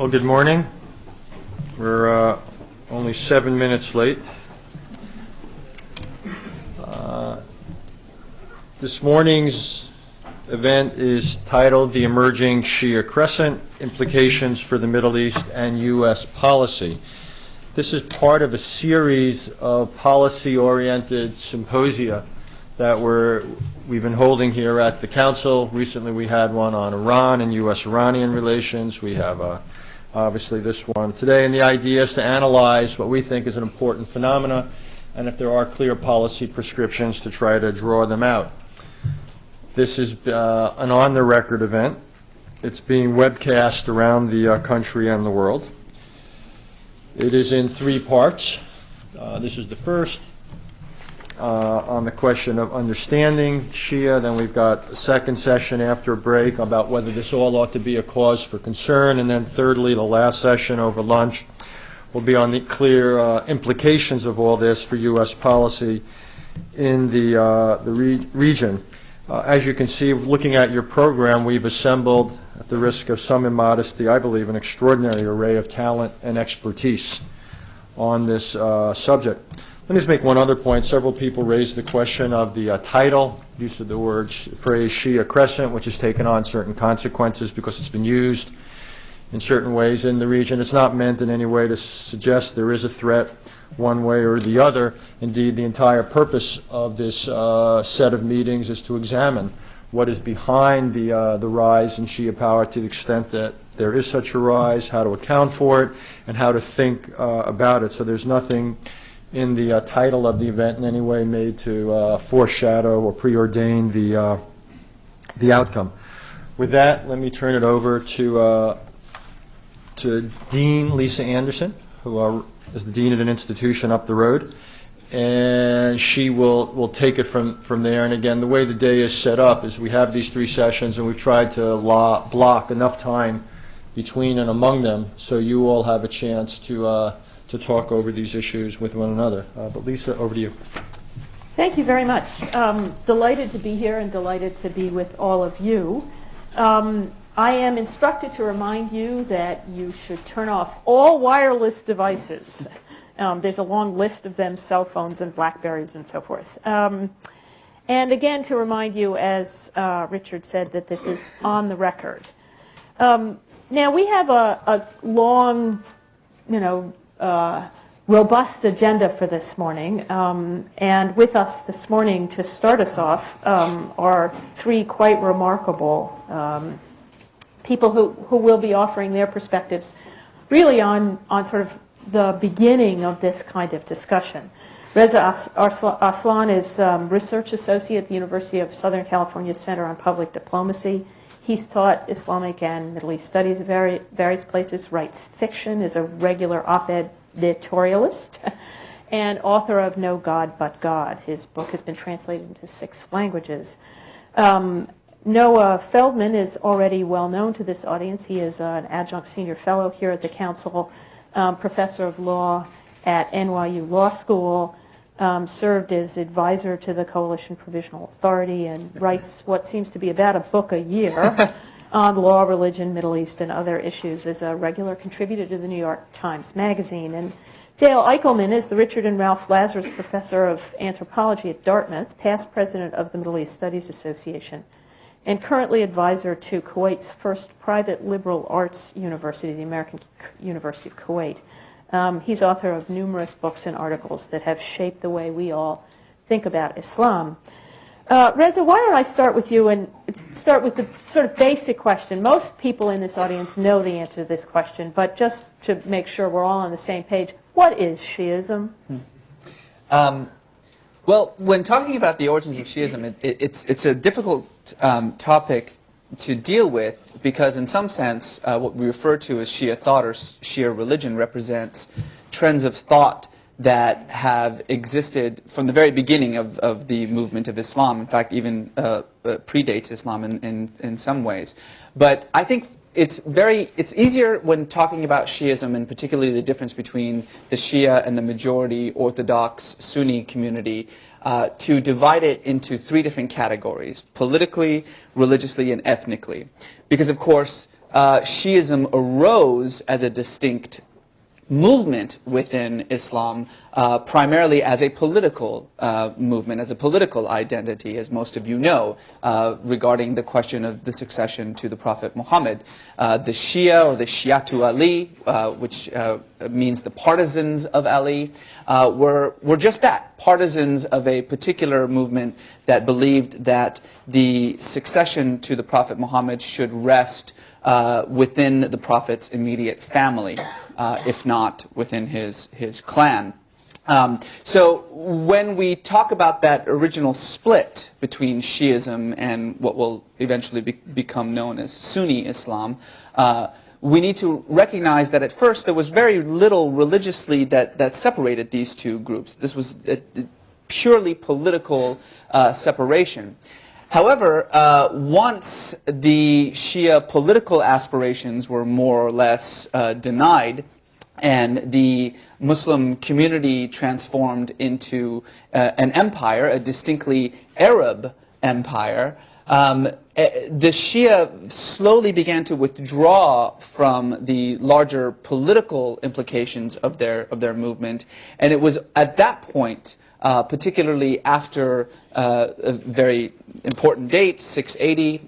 Well, good morning. We're only 7 minutes late. This morning's event is titled The Emerging Shia Crescent, Implications for the Middle East and U.S. Policy. This is part of a series of policy-oriented symposia that we've been holding here at the Council. Recently we had one on Iran and U.S.-Iranian relations. We have obviously this one today, and the idea is to analyze what we think is an important phenomena, and if there are clear policy prescriptions, to try to draw them out. This is an on-the-record event. It's being webcast around the country and the world. It is in 3 parts. This is the first on the question of understanding Shia. Then we've got a second session after a break about whether this all ought to be a cause for concern. And then thirdly, the last session over lunch will be on the clear implications of all this for U.S. policy in the region. As you can see, looking at your program, we've assembled, at the risk of some immodesty, I believe, an extraordinary array of talent and expertise on this subject. Let me just make one other point. Several people raised the question of the title, use of the phrase Shia Crescent, which has taken on certain consequences because it's been used in certain ways in the region. It's not meant in any way to suggest there is a threat one way or the other. Indeed, the entire purpose of this set of meetings is to examine what is behind the rise in Shia power, to the extent that there is such a rise, how to account for it, and how to think about it. So there's nothing in the title of the event in any way made to foreshadow or preordain the outcome. With that, let me turn it over to Dean Lisa Anderson, who is the dean at an institution up the road, and she will take it from there. And again, the way the day is set up is we have these 3 sessions, and we've tried to block enough time between and among them so you all have a chance to talk over these issues with one another. But Lisa, over to you. Thank you very much. Delighted to be here and delighted to be with all of you. I am instructed to remind you that you should turn off all wireless devices. There's a long list of them, cell phones and Blackberries and so forth. And again, to remind you, as Richard said, that this is on the record. Now, we have a long, robust agenda for this morning. And with us this morning to start us off are 3 quite remarkable people who will be offering their perspectives really on sort of the beginning of this kind of discussion. Reza Aslan is research associate at the University of Southern California Center on Public Diplomacy. He's taught Islamic and Middle East studies at various places, writes fiction, is a regular op-ed editorialist, and author of No God But God. His book has been translated into 6 languages. Noah Feldman is already well known to this audience. He is an adjunct senior fellow here at the Council, professor of law at NYU Law School, served as advisor to the Coalition Provisional Authority, and writes what seems to be about a book a year on law, religion, Middle East, and other issues, as a regular contributor to the New York Times Magazine. And Dale Eickelman is the Richard and Ralph Lazarus Professor of Anthropology at Dartmouth, past president of the Middle East Studies Association, and currently advisor to Kuwait's first private liberal arts university, the American University of Kuwait. He's author of numerous books and articles that have shaped the way we all think about Islam. Reza, why don't I start with you and start with the sort of basic question. Most people in this audience know the answer to this question, but just to make sure we're all on the same page, what is Shiism? Well, when talking about the origins of Shiism, it's a difficult topic to deal with, because in some sense what we refer to as Shia thought or Shia religion represents trends of thought that have existed from the very beginning of the movement of Islam. In fact, even predates Islam in some ways. But I think it's easier when talking about Shiism, and particularly the difference between the Shia and the majority Orthodox Sunni community, to divide it into 3 different categories: politically, religiously, and ethnically. Because, of course, Shiism arose as a distinct movement within Islam, primarily as a political movement, as a political identity, as most of you know, regarding the question of the succession to the Prophet Muhammad. The Shia, or the Shiatu Ali, which means the partisans of Ali, were just that, partisans of a particular movement that believed that the succession to the Prophet Muhammad should rest within the Prophet's immediate family, if not within his clan. So when we talk about that original split between Shiism and what will eventually become known as Sunni Islam, we need to recognize that at first there was very little religiously that separated these two groups. This was a purely political separation. However, once the Shia political aspirations were more or less denied, and the Muslim community transformed into an empire, a distinctly Arab empire, the Shia slowly began to withdraw from the larger political implications of their movement, and it was at that point, particularly after a very important date, 680,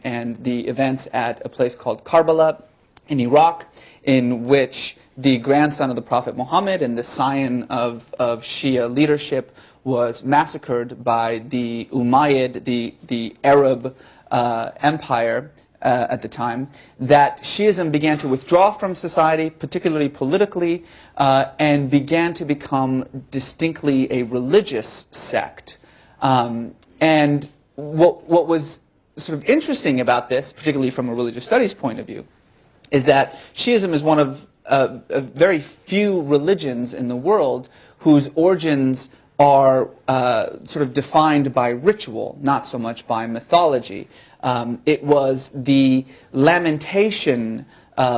and the events at a place called Karbala in Iraq, in which the grandson of the Prophet Muhammad and the scion of Shia leadership was massacred by the Umayyad, the Arab empire at the time, that Shiism began to withdraw from society, particularly politically, and began to become distinctly a religious sect. And what was sort of interesting about this, particularly from a religious studies point of view, is that Shiism is one of very few religions in the world whose origins are sort of defined by ritual, not so much by mythology. It was the lamentation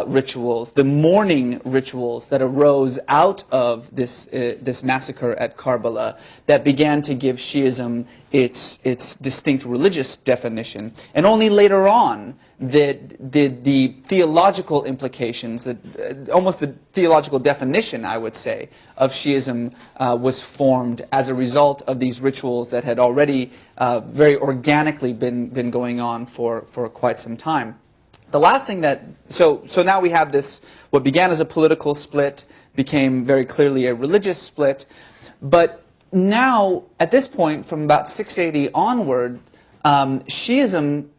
rituals, the mourning rituals that arose out of this massacre at Karbala that began to give Shiism its distinct religious definition. And only later on did the theological implications, almost the theological definition, I would say, of Shiism was formed as a result of these rituals that had already very organically been going on for quite some time. The last thing so now we have this, what began as a political split became very clearly a religious split, but now, at this point, from about 680 onward, Shiism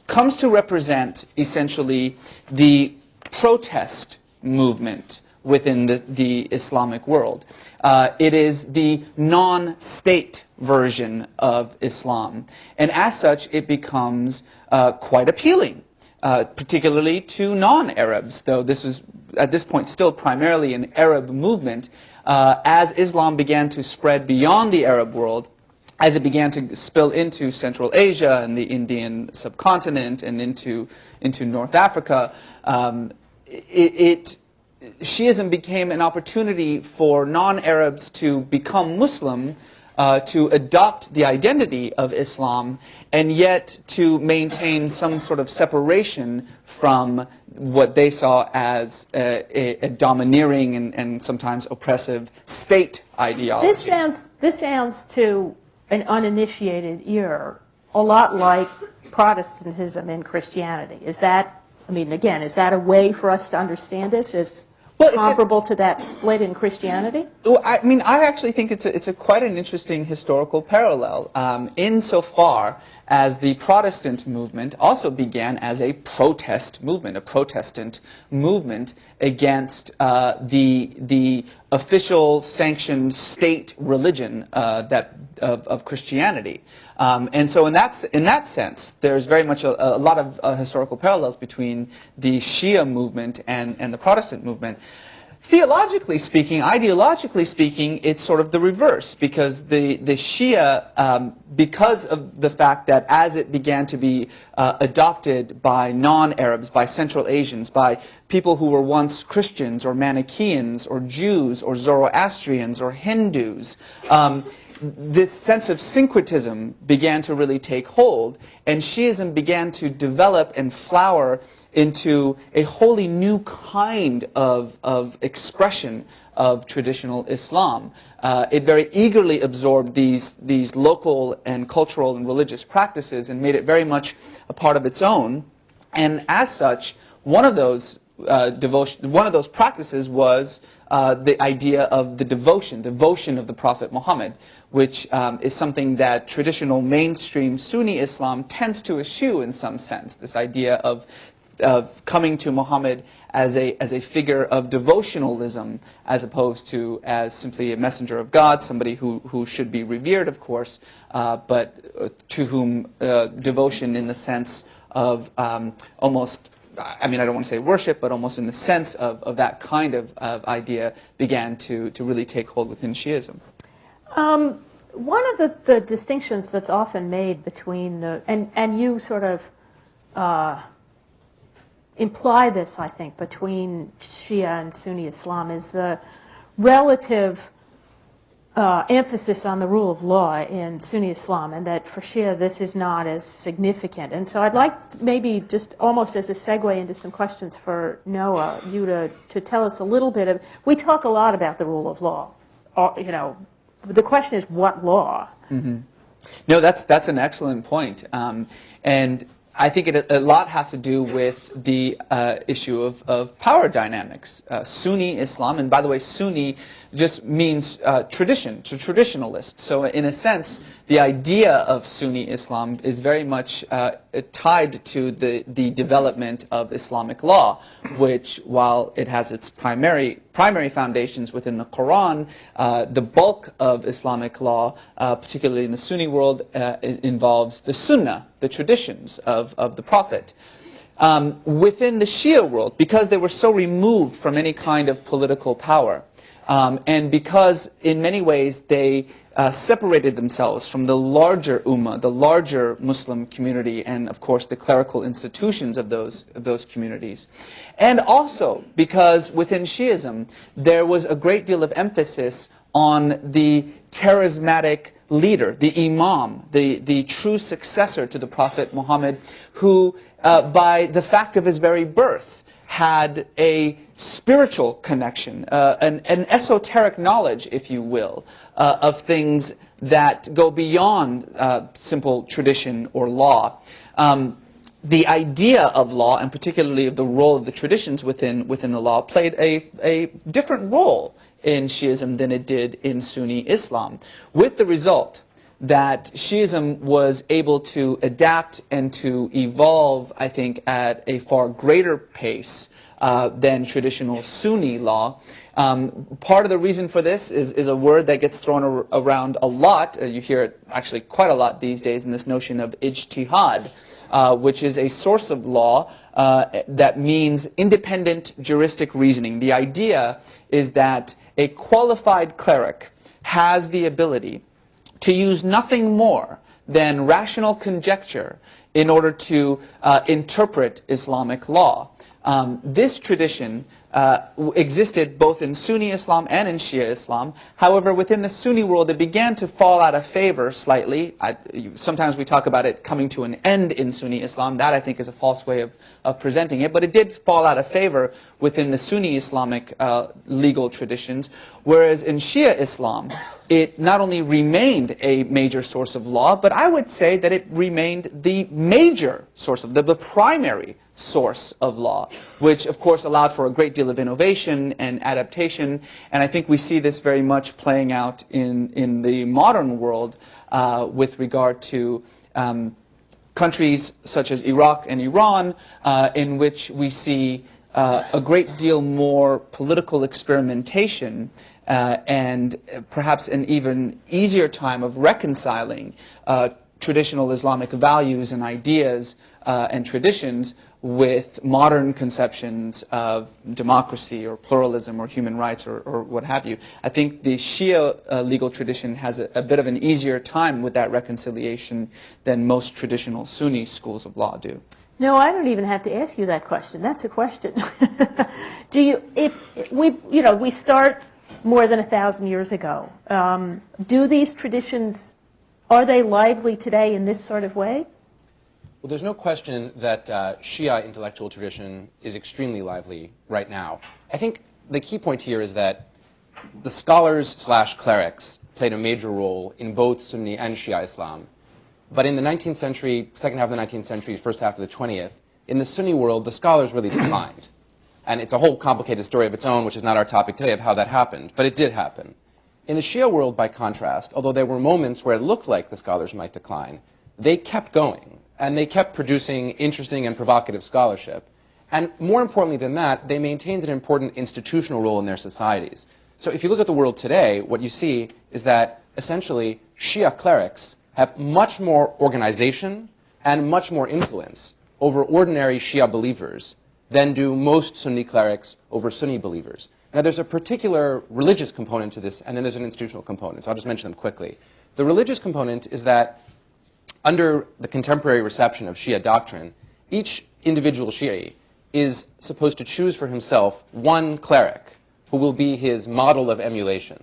comes to represent essentially the protest movement within the Islamic world. It is the non-state version of Islam, and as such it becomes quite appealing, particularly to non-Arabs, though this was at this point still primarily an Arab movement. As Islam began to spread beyond the Arab world, as it began to spill into Central Asia and the Indian subcontinent and into North Africa, Shiism became an opportunity for non-Arabs to become Muslim, to adopt the identity of Islam, and yet to maintain some sort of separation from what they saw as a domineering and sometimes oppressive state ideology. This sounds to an uninitiated ear a lot like Protestantism in Christianity. Is that, is that a way for us to understand this? Is comparable to that split in Christianity? Well, I actually think it's quite an interesting historical parallel, insofar as the Protestant movement also began as a protest movement, a Protestant movement against the official sanctioned state religion of Christianity. And so in that sense, there's very much a lot of historical parallels between the Shia movement and the Protestant movement. Theologically speaking, ideologically speaking, it's sort of the reverse, because the Shia, because of the fact that as it began to be adopted by non-Arabs, by Central Asians, by people who were once Christians or Manichaeans or Jews or Zoroastrians or Hindus, this sense of syncretism began to really take hold, and Shiism began to develop and flower into a wholly new kind of expression of traditional Islam. It very eagerly absorbed these local and cultural and religious practices and made it very much a part of its own. And as such, one of those practices was the idea of the devotion of the Prophet Muhammad, which is something that traditional mainstream Sunni Islam tends to eschew in some sense. This idea of coming to Muhammad as a figure of devotionalism, as opposed to as simply a messenger of God, somebody who should be revered, of course, but to whom devotion in the sense of almost, I mean, I don't want to say worship, but almost in the sense of that kind of idea began to really take hold within Shiism. One of the distinctions that's often made between and you sort of imply this, I think, between Shia and Sunni Islam is the relative emphasis on the rule of law in Sunni Islam, and that for Shia this is not as significant. And so I'd like maybe just almost as a segue into some questions for Noah, you to tell us a little bit of, we talk a lot about the rule of law. You know, the question is what law? Mm-hmm. No, that's an excellent point. And I think a lot has to do with the issue of power dynamics. Sunni Islam, and by the way, Sunni just means tradition, to traditionalist. So in a sense, the idea of Sunni Islam is very much tied to the development of Islamic law, which, while it has its primary foundations within the Quran, the bulk of Islamic law, particularly in the Sunni world, involves the Sunnah, the traditions of the Prophet. Within the Shia world, because they were so removed from any kind of political power, and because in many ways they separated themselves from the larger ummah, the larger Muslim community, and of course the clerical institutions of those communities. And also because within Shiism there was a great deal of emphasis on the charismatic leader, the imam, the true successor to the Prophet Muhammad, who by the fact of his very birth had a spiritual connection, an esoteric knowledge, if you will, of things that go beyond simple tradition or law. The idea of law, and particularly of the role of the traditions within the law, played a different role in Shiism than it did in Sunni Islam, with the result that Shiism was able to adapt and to evolve, I think, at a far greater pace than traditional Sunni law. Part of the reason for this is a word that gets thrown around a lot. You hear it actually quite a lot these days, in this notion of ijtihad, which is a source of law that means independent juristic reasoning. The idea is that a qualified cleric has the ability to use nothing more than rational conjecture in order to interpret Islamic law. This tradition existed both in Sunni Islam and in Shia Islam. However, within the Sunni world, it began to fall out of favor slightly. Sometimes we talk about it coming to an end in Sunni Islam. That, I think, is a false way of presenting it. But it did fall out of favor within the Sunni Islamic legal traditions, whereas in Shia Islam, it not only remained a major source of law, but I would say that it remained the major source of, the primary source of law, which of course allowed for a great deal of innovation and adaptation. And I think we see this very much playing out in the modern world with regard to countries such as Iraq and Iran, in which we see a great deal more political experimentation and perhaps an even easier time of reconciling traditional Islamic values and ideas and traditions with modern conceptions of democracy or pluralism or human rights or what have you. I think the Shia legal tradition has a bit of an easier time with that reconciliation than most traditional Sunni schools of law do. No, I don't even have to ask you that question. That's a question. Do you, if we start more than 1,000 years ago. Do these traditions, are they lively today in this sort of way? Well, there's no question that Shia intellectual tradition is extremely lively right now. I think the key point here is that the scholars/clerics played a major role in both Sunni and Shia Islam. But in the 19th century, second half of the 19th century, first half of the 20th, in the Sunni world, the scholars really declined. And it's a whole complicated story of its own, which is not our topic today, of how that happened. But it did happen. In the Shia world, by contrast, although there were moments where it looked like the scholars might decline, they kept going. And they kept producing interesting and provocative scholarship. And more importantly than that, they maintained an important institutional role in their societies. So if you look at the world today, what you see is that essentially Shia clerics have much more organization and much more influence over ordinary Shia believers than do most Sunni clerics over Sunni believers. Now there's a particular religious component to this, and then there's an institutional component. So I'll just mention them quickly. The religious component is that under the contemporary reception of Shia doctrine, each individual Shi'i is supposed to choose for himself one cleric who will be his model of emulation.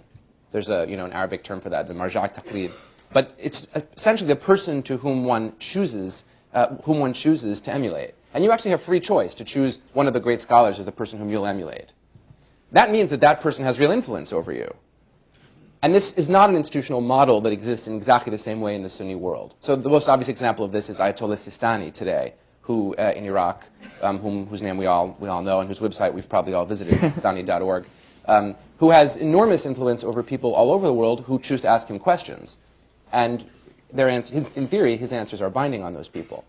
There's an Arabic term for that, the marja' taqlid. But it's essentially the person to whom one chooses to emulate. And you actually have free choice to choose one of the great scholars as the person whom you'll emulate. That means that that person has real influence over you. And this is not an institutional model that exists in exactly the same way in the Sunni world. So the most obvious example of this is Ayatollah Sistani today, who in Iraq, whose name we all know and whose website we've probably all visited, sistani.org, who has enormous influence over people all over the world who choose to ask him questions. And in theory, his answers are binding on those people.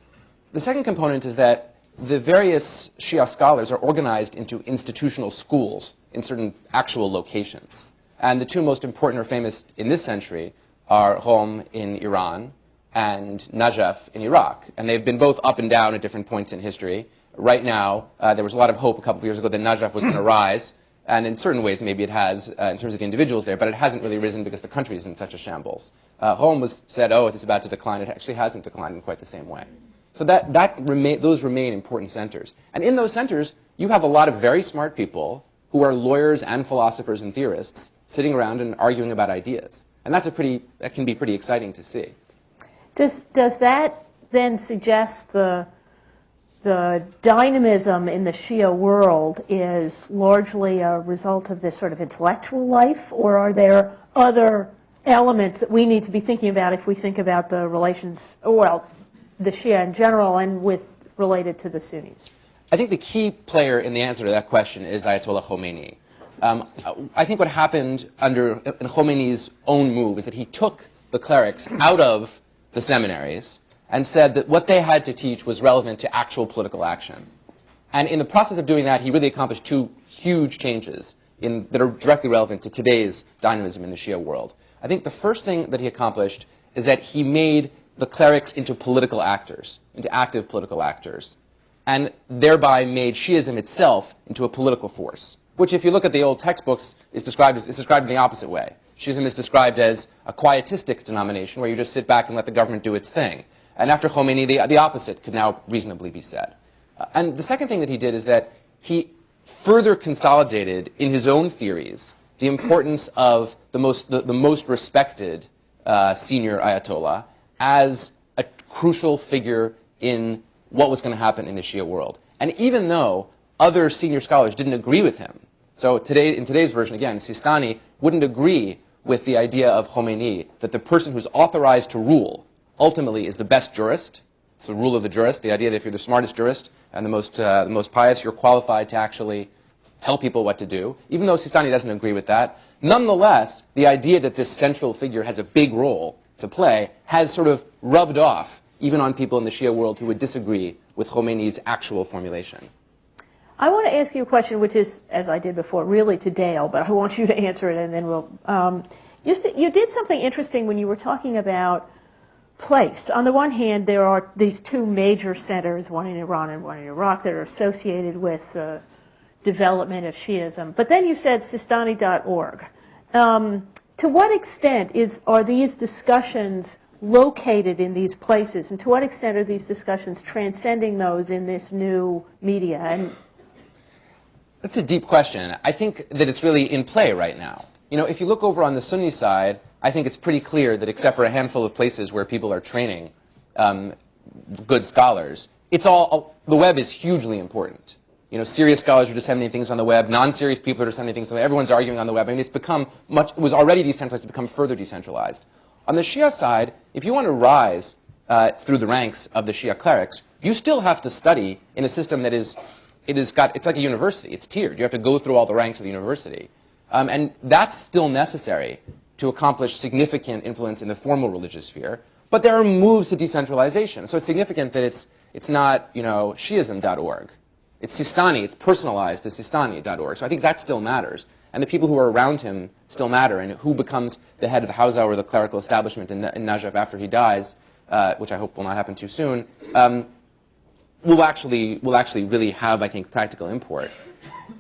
The second component is that the various Shia scholars are organized into institutional schools in certain actual locations. And the two most important or famous in this century are Qom in Iran and Najaf in Iraq. And they've been both up and down at different points in history. Right now, there was a lot of hope a couple of years ago that Najaf was going to rise. And in certain ways, maybe it has in terms of the individuals there, but it hasn't really risen because the country is in such a shambles. Qom said, oh, it's about to decline. It actually hasn't declined in quite the same way. So those remain important centers. And in those centers, you have a lot of very smart people who are lawyers and philosophers and theorists sitting around and arguing about ideas. And that can be pretty exciting to see. Does that then suggest the dynamism in the Shia world is largely a result of this sort of intellectual life, or are there other elements that we need to be thinking about if we think about the relations, well, the Shia in general and related to the Sunnis? I think the key player in the answer to that question is Ayatollah Khomeini. I think what happened in Khomeini's own move is that he took the clerics out of the seminaries and said that what they had to teach was relevant to actual political action. And in the process of doing that, he really accomplished two huge changes that are directly relevant to today's dynamism in the Shia world. I think the first thing that he accomplished is that he made the clerics into political actors, into active political actors, and thereby made Shi'ism itself into a political force, which, if you look at the old textbooks, is described in the opposite way. Shi'ism is described as a quietistic denomination where you just sit back and let the government do its thing. And after Khomeini, the opposite could now reasonably be said. And the second thing that he did is that he further consolidated in his own theories the importance of the most respected senior Ayatollah as a crucial figure in what was going to happen in the Shia world. And even though other senior scholars didn't agree with him, so in today's version, again, Sistani wouldn't agree with the idea of Khomeini that the person who's authorized to rule ultimately is the best jurist. It's the rule of the jurist, the idea that if you're the smartest jurist and the most pious, you're qualified to actually tell people what to do. Even though Sistani doesn't agree with that, nonetheless, the idea that this central figure has a big role to play has sort of rubbed off even on people in the Shia world who would disagree with Khomeini's actual formulation. I want to ask you a question, which is, as I did before, really to Dale, but I want you to answer it, and then we'll... You did something interesting when you were talking about place. On the one hand, there are these two major centers, one in Iran and one in Iraq, that are associated with the development of Shiism. But then you said sistani.org. To what extent are these discussions located in these places, and to what extent are these discussions transcending those in this new media? And that's a deep question. I think that it's really in play right now. if you look over on the Sunni side, I think it's pretty clear that except for a handful of places where people are training good scholars, the web is hugely important. Serious scholars are disseminating things on the web. Non-serious people are disseminating things on the web. Everyone's arguing on the web. I mean, it was already decentralized. It's become further decentralized. On the Shia side, if you want to rise through the ranks of the Shia clerics, you still have to study in a system that it's like a university. It's tiered. You have to go through all the ranks of the university. And that's still necessary to accomplish significant influence in the formal religious sphere. But there are moves to decentralization. So it's significant that it's not, Shiism.org. It's Sistani. It's personalized to Sistani.org. So I think that still matters. And the people who are around him still matter. And who becomes the head of the Hawza or the clerical establishment in Najaf after he dies, which I hope will not happen too soon, will actually really have, I think, practical import.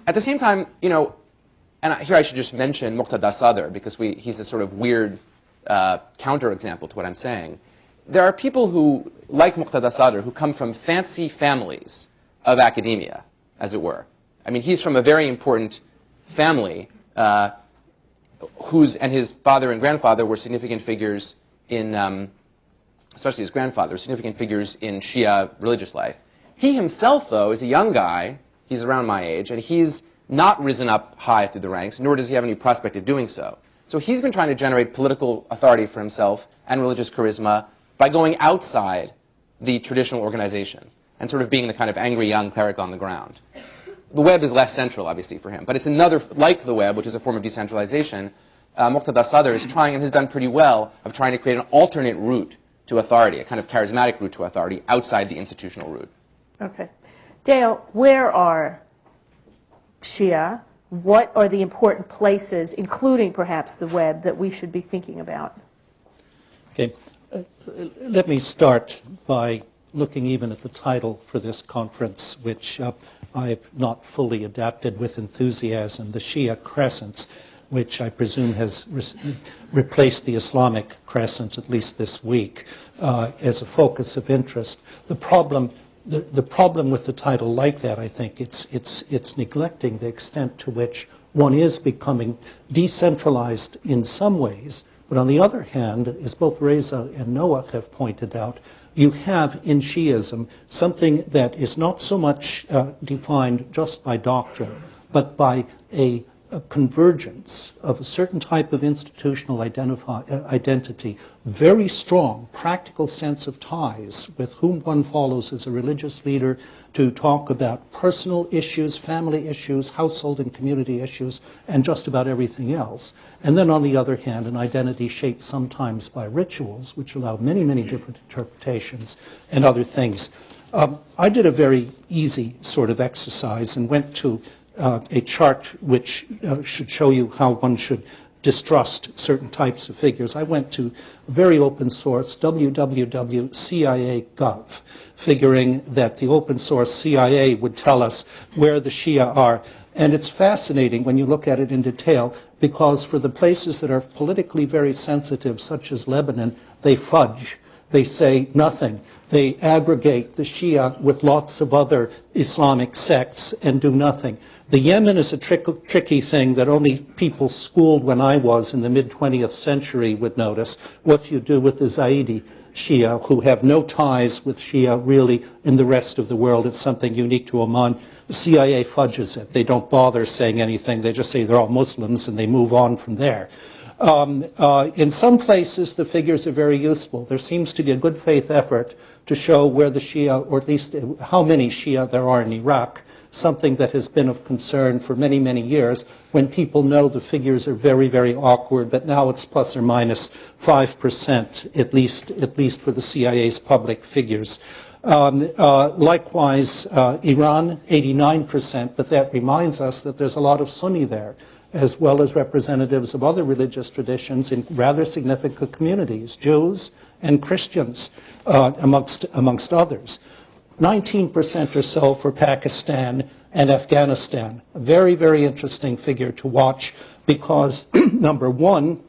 At the same time, and here I should just mention Muqtada Sadr, because he's a sort of weird counterexample to what I'm saying. There are people who, like Muqtada Sadr, who come from fancy families of academia, as it were. I mean, he's from a very important family and his father and grandfather were significant figures in, especially his grandfather, significant figures in Shia religious life. He himself, though, is a young guy. He's around my age, and he's not risen up high through the ranks, nor does he have any prospect of doing so. So he's been trying to generate political authority for himself and religious charisma by going outside the traditional organization and sort of being the kind of angry young cleric on the ground. The web is less central, obviously, for him. But it's another, like the web, which is a form of decentralization, Muqtada Sadr is trying, and has done pretty well, of trying to create an alternate route to authority, a kind of charismatic route to authority outside the institutional route. Okay. Dale, where are Shia? What are the important places, including perhaps the web, that we should be thinking about? Okay. Let me start by looking even at the title for this conference, which I've not fully adapted with enthusiasm, the Shia Crescents, which I presume has replaced the Islamic Crescent, at least this week, as a focus of interest. The problem with the title like that, I think, it's neglecting the extent to which one is becoming decentralized in some ways. But on the other hand, as both Reza and Noah have pointed out, you have in Shiism something that is not so much defined just by doctrine, but by a convergence of a certain type of institutional identity, very strong practical sense of ties with whom one follows as a religious leader to talk about personal issues, family issues, household and community issues, and just about everything else. And then on the other hand, an identity shaped sometimes by rituals, which allow many, many different interpretations and other things. I did a very easy sort of exercise and went to a chart which should show you how one should distrust certain types of figures. I went to very open source, www.cia.gov, figuring that the open source CIA would tell us where the Shia are. And it's fascinating when you look at it in detail, because for the places that are politically very sensitive, such as Lebanon, they fudge. They say nothing. They aggregate the Shia with lots of other Islamic sects and do nothing. The Yemen is a tricky thing that only people schooled when I was in the mid-20th century would notice. What you do with the Zaidi Shia, who have no ties with Shia really in the rest of the world. It's something unique to Oman. The CIA fudges it. They don't bother saying anything. They just say they're all Muslims and they move on from there. In some places, the figures are very useful. There seems to be a good faith effort to show where the Shia, or at least how many Shia there are in Iraq, something that has been of concern for many, many years, when people know the figures are very, very awkward, but now it's plus or minus 5%, at least for the CIA's public figures. Likewise, Iran, 89%, but that reminds us that there's a lot of Sunni there, as well as representatives of other religious traditions in rather significant communities, Jews and Christians, amongst others. 19% or so for Pakistan and Afghanistan. A very, very interesting figure to watch because, number one,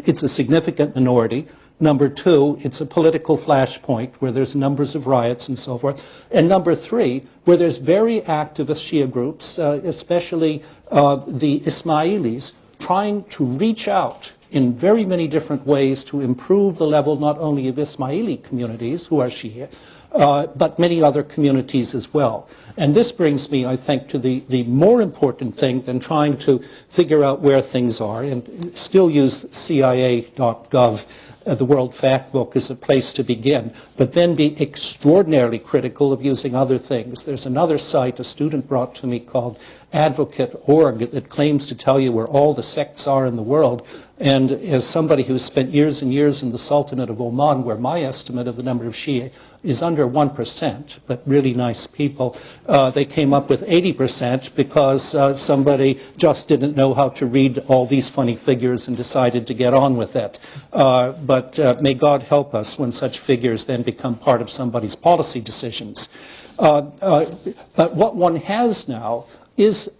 it's a significant minority. Number two, it's a political flashpoint where there's numbers of riots and so forth. And number three, where there's very activist Shia groups, especially the Ismailis, trying to reach out in very many different ways to improve the level not only of Ismaili communities, who are Shia, but many other communities as well. And this brings me, I think, to the more important thing than trying to figure out where things are, and still use CIA.gov, the World Factbook, as a place to begin, but then be extraordinarily critical of using other things. There's another site a student brought to me called Advocate.org that claims to tell you where all the sects are in the world. And as somebody who's spent years and years in the Sultanate of Oman, where my estimate of the number of Shia is under 1%, but really nice people, they came up with 80% because somebody just didn't know how to read all these funny figures and decided to get on with it. But may God help us when such figures then become part of somebody's policy decisions. But what one has now is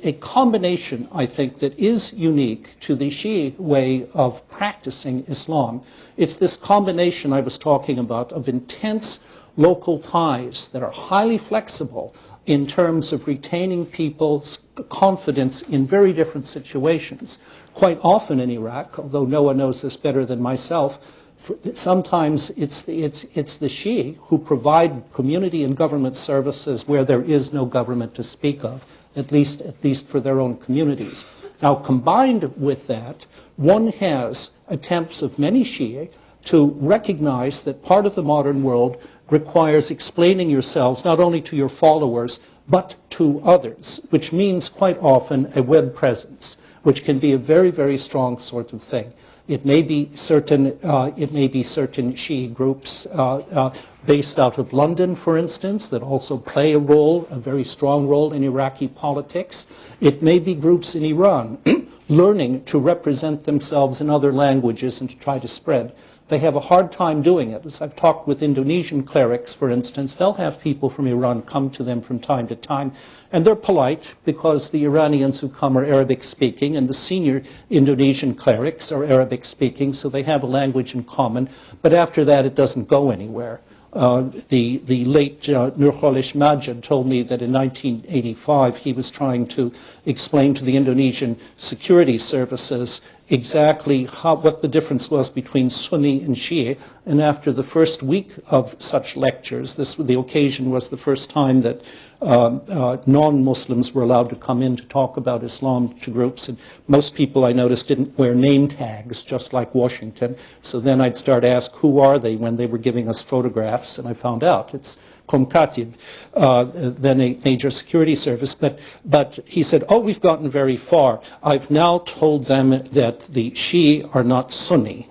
a combination, I think, that is unique to the Shia way of practicing Islam. It's this combination I was talking about of intense local ties that are highly flexible in terms of retaining people's confidence in very different situations. Quite often in Iraq, although Noah knows this better than myself, sometimes it's the Shia who provide community and government services where there is no government to speak of, at least for their own communities. Now, combined with that, one has attempts of many Shia to recognize that part of the modern world requires explaining yourselves not only to your followers, but to others, which means quite often a web presence, which can be a very, very strong sort of thing. It may be certain Shia groups based out of London, for instance, that also play a role, a very strong role in Iraqi politics. It may be groups in Iran learning to represent themselves in other languages and to try to spread. They have a hard time doing it. As I've talked with Indonesian clerics, for instance, they'll have people from Iran come to them from time to time, and they're polite because the Iranians who come are Arabic-speaking, and the senior Indonesian clerics are Arabic-speaking, so they have a language in common. But after that, it doesn't go anywhere. The late Nurcholish Majid told me that in 1985 he was trying to explain to the Indonesian security services exactly what the difference was between Sunni and Shia. And after the first week of such lectures, the occasion was the first time that non-Muslims were allowed to come in to talk about Islam to groups. And most people, I noticed, didn't wear name tags, just like Washington. So then I'd start to ask, who are they, when they were giving us photographs, and I found out it's Komkatib, then a major security service. But he said, oh, we've gotten very far. I've now told them that the Shia are not Sunni.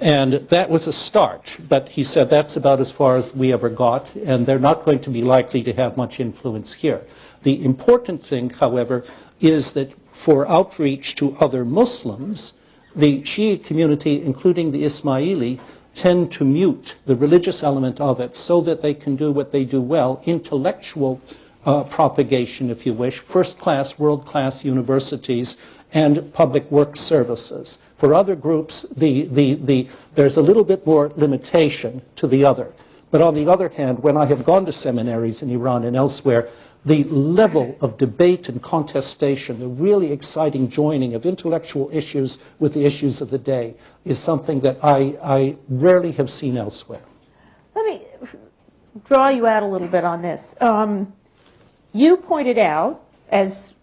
And that was a start. But he said that's about as far as we ever got, and they're not going to be likely to have much influence here. The important thing, however, is that for outreach to other Muslims, the Shia community, including the Ismaili, tend to mute the religious element of it so that they can do what they do well, intellectual propagation, if you wish, first-class, world-class universities, and public works services. For other groups, there's a little bit more limitation to the other. But on the other hand, when I have gone to seminaries in Iran and elsewhere, the level of debate and contestation, the really exciting joining of intellectual issues with the issues of the day is something that I rarely have seen elsewhere. Let me draw you out a little bit on this. You pointed out, as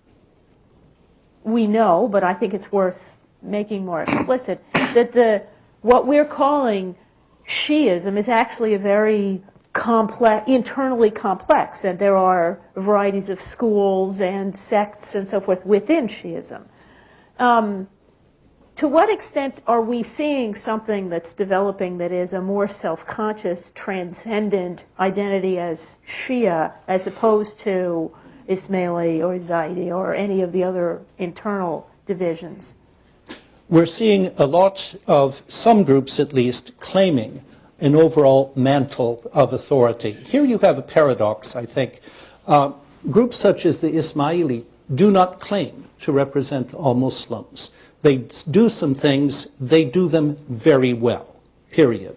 we know, but I think it's worth making more explicit, that what we're calling Shiism is actually a very complex, internally complex, and there are varieties of schools and sects and so forth within Shiism. To what extent are we seeing something that's developing that is a more self-conscious, transcendent identity as Shia, as opposed to Ismaili or Zaidi or any of the other internal divisions? We're seeing a lot of some groups, at least, claiming an overall mantle of authority. Here you have a paradox, I think. Groups such as the Ismaili do not claim to represent all Muslims. They do some things, they do them very well, period.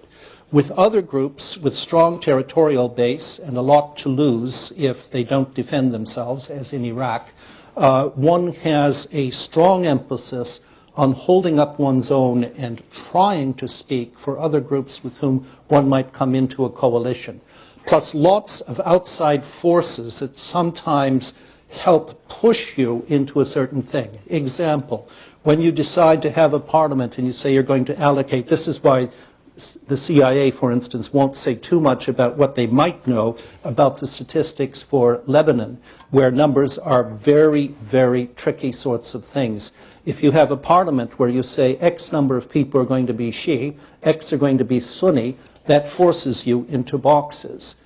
with other groups with strong territorial base and a lot to lose if they don't defend themselves, as in Iraq, one has a strong emphasis on holding up one's own and trying to speak for other groups with whom one might come into a coalition. Plus lots of outside forces that sometimes help push you into a certain thing. Example, when you decide to have a parliament and you say you're going to allocate, this is why the CIA, for instance, won't say too much about what they might know about the statistics for Lebanon, where numbers are very, very tricky sorts of things. If you have a parliament where you say X number of people are going to be Shia, X are going to be Sunni, that forces you into boxes.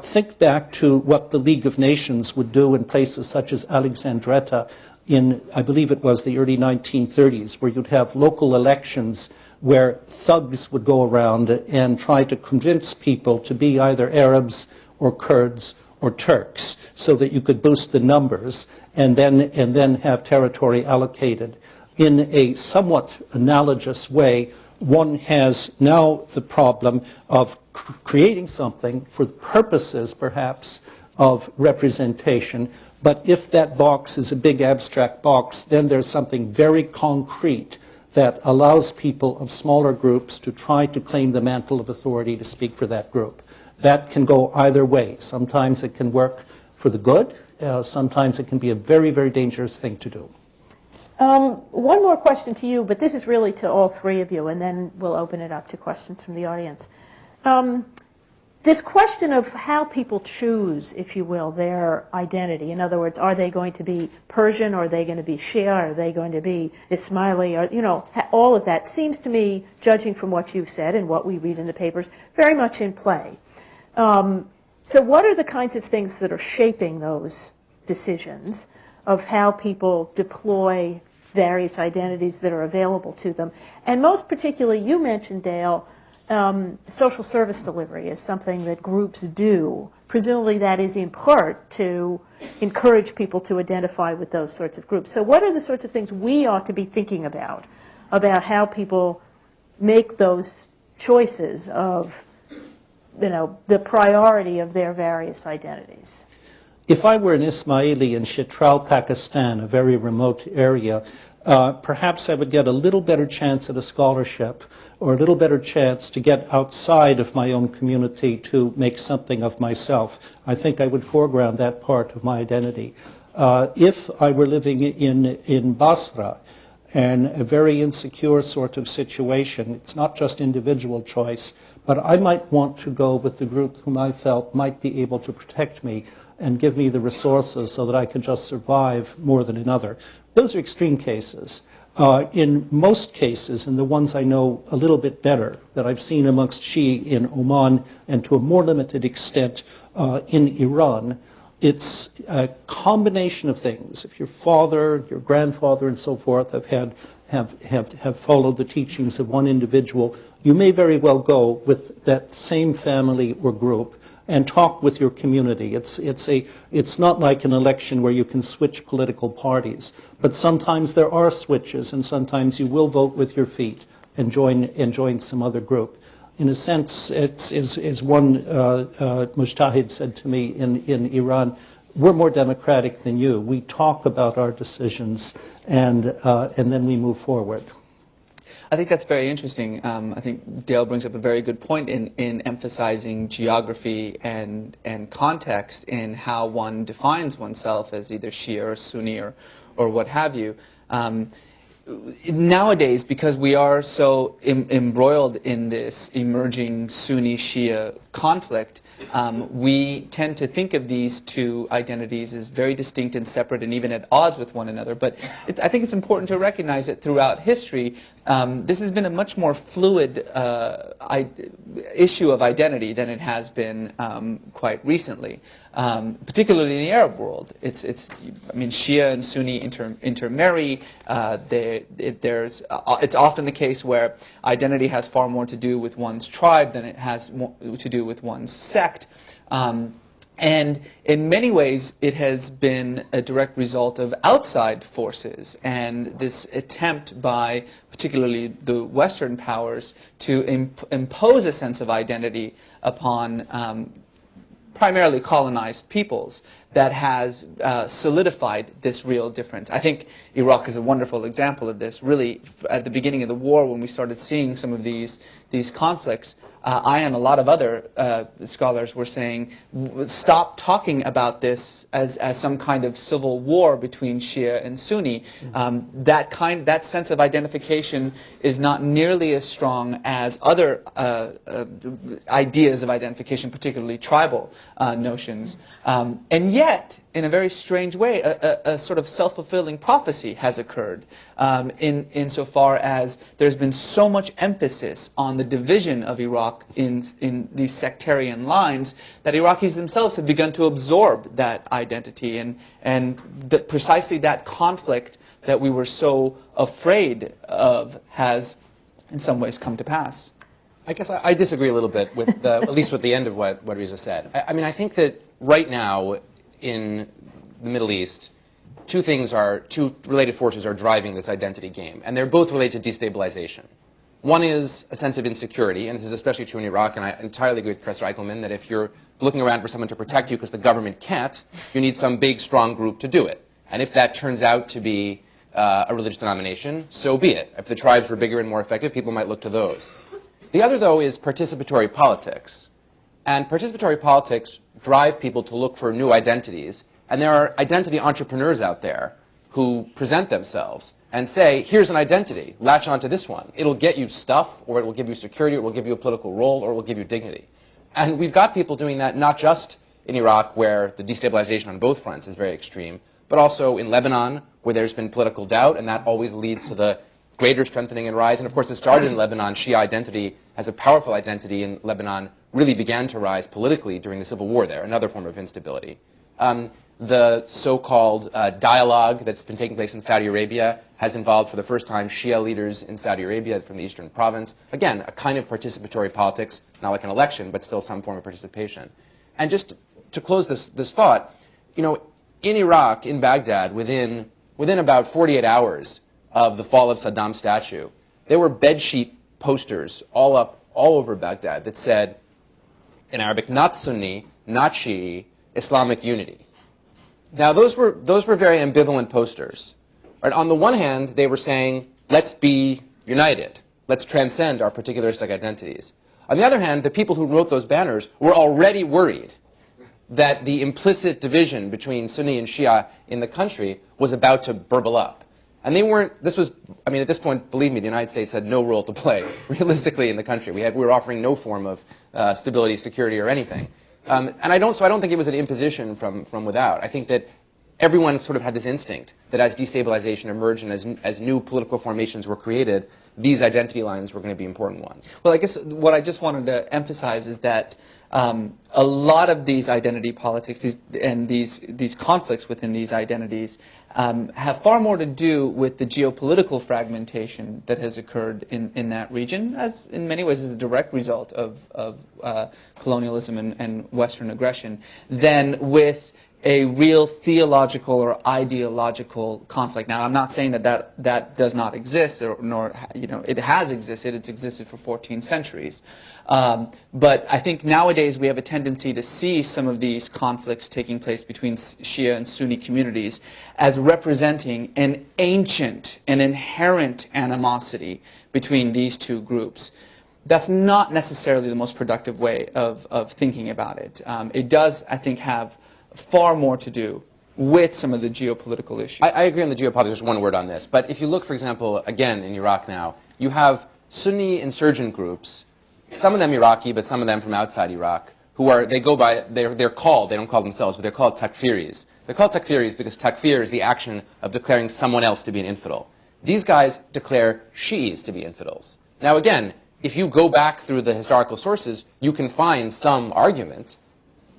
Think back to what the League of Nations would do in places such as Alexandretta in, I believe it was the early 1930s, where you'd have local elections where thugs would go around and try to convince people to be either Arabs or Kurds or Turks so that you could boost the numbers and then have territory allocated. In a somewhat analogous way, one has now the problem of creating something for the purposes, perhaps, of representation. But if that box is a big abstract box, then there's something very concrete that allows people of smaller groups to try to claim the mantle of authority to speak for that group. That can go either way. Sometimes it can work for the good. Sometimes it can be a very, very dangerous thing to do. One more question to you, but this is really to all three of you, and then we'll open it up to questions from the audience. This question of how people choose, if you will, their identity. In other words, are they going to be Persian, or are they going to be Shia, or are they going to be Ismaili, or, you know, all of that seems to me, judging from what you've said and what we read in the papers, very much in play. So what are the kinds of things that are shaping those decisions of how people deploy various identities that are available to them? And most particularly, you mentioned, Dale, social service delivery is something that groups do. Presumably that is in part to encourage people to identify with those sorts of groups. So what are the sorts of things we ought to be thinking about how people make those choices of, you know, the priority of their various identities? If I were an Ismaili in Chitral, Pakistan, a very remote area, perhaps I would get a little better chance at a scholarship or a little better chance to get outside of my own community to make something of myself. I think I would foreground that part of my identity. If I were living in Basra, and a very insecure sort of situation, it's not just individual choice, but I might want to go with the group whom I felt might be able to protect me and give me the resources so that I could just survive more than another. Those are extreme cases. In most cases, and the ones I know a little bit better, that I've seen amongst Shia in Oman and to a more limited extent in Iran, it's a combination of things. If your father, your grandfather, and so forth have followed the teachings of one individual, you may very well go with that same family or group and talk with your community. It's not like an election where you can switch political parties, but sometimes there are switches, and sometimes you will vote with your feet and join some other group. In a sense, as one mujtahid said to me in Iran, we're more democratic than you. We talk about our decisions and then we move forward. I think that's very interesting. I think Dale brings up a very good point in emphasizing geography and context in how one defines oneself as either Shia or Sunni or what have you. Nowadays, because we are so embroiled in this emerging Sunni-Shia conflict, we tend to think of these two identities as very distinct and separate and even at odds with one another. But I think it's important to recognize that throughout history, this has been a much more fluid issue of identity than it has been quite recently, particularly in the Arab world. It's Shia and Sunni intermarry. It's often the case where identity has far more to do with one's tribe than it has more to do with one's sect. And in many ways, it has been a direct result of outside forces and this attempt by particularly the Western powers to impose a sense of identity upon primarily colonized peoples that has solidified this real difference. I think Iraq is a wonderful example of this. Really, at the beginning of the war, when we started seeing some of these conflicts, I and a lot of other scholars were saying, stop talking about this as some kind of civil war between Shia and Sunni. That sense of identification is not nearly as strong as other ideas of identification, particularly tribal notions. And yet, in a very strange way, a sort of self-fulfilling prophecy has occurred insofar as there's been so much emphasis on the division of Iraq in these sectarian lines that Iraqis themselves have begun to absorb that identity, and precisely that conflict that we were so afraid of has in some ways come to pass. I guess I disagree a little bit with at least with the end of what Reza said. I mean, I think that right now in the Middle East, two related forces are driving this identity game, and they're both related to destabilization. One is a sense of insecurity, and this is especially true in Iraq, and I entirely agree with Professor Eickelman that if you're looking around for someone to protect you because the government can't, you need some big, strong group to do it. And if that turns out to be a religious denomination, so be it. If the tribes were bigger and more effective, people might look to those. The other, though, is participatory politics. And participatory politics drive people to look for new identities. And there are identity entrepreneurs out there who present themselves and say, here's an identity, latch onto this one. It'll get you stuff, or it will give you security, or it will give you a political role, or it will give you dignity. And we've got people doing that not just in Iraq, where the destabilization on both fronts is very extreme, but also in Lebanon, where there's been political doubt, and that always leads to the greater strengthening and rise. And of course, it started in Lebanon. Shia identity as a powerful identity in Lebanon really began to rise politically during the civil war there, another form of instability. The so-called dialogue that's been taking place in Saudi Arabia has involved for the first time Shia leaders in Saudi Arabia from the eastern province. Again, a kind of participatory politics, not like an election, but still some form of participation. And just to close this thought, you know, in Iraq, in Baghdad, within about 48 hours of the fall of Saddam's statue, there were bedsheet posters all over Baghdad that said, in Arabic, not Sunni, not Shi'i, Islamic unity. Now, those were very ambivalent posters. Right? On the one hand, they were saying, let's be united. Let's transcend our particularistic identities. On the other hand, the people who wrote those banners were already worried that the implicit division between Sunni and Shia in the country was about to burble up. And they weren't, I mean, at this point, believe me, the United States had no role to play, realistically, in the country. We were offering no form of stability, security, or anything. And I don't think it was an imposition from without. I think that everyone sort of had this instinct that as destabilization emerged and as new political formations were created, these identity lines were going to be important ones. Well, I guess what I just wanted to emphasize is that a lot of these identity politics and these conflicts within these identities have far more to do with the geopolitical fragmentation that has occurred in that region, as in many ways is a direct result of colonialism and Western aggression, than with a real theological or ideological conflict. Now, I'm not saying that does not exist, nor it has existed. It's existed for 14 centuries. But I think nowadays we have a tendency to see some of these conflicts taking place between Shia and Sunni communities as representing an ancient and inherent animosity between these two groups. That's not necessarily the most productive way of thinking about it. It does, I think, have far more to do with some of the geopolitical issues. I agree on the geopolitics. Just one word on this. But if you look, for example, again, in Iraq now, you have Sunni insurgent groups, some of them Iraqi, but some of them from outside Iraq, who are, they're called, they don't call themselves, but they're called takfiris. They're called takfiris because takfir is the action of declaring someone else to be an infidel. These guys declare Shi'is to be infidels. Now again, if you go back through the historical sources, you can find some argument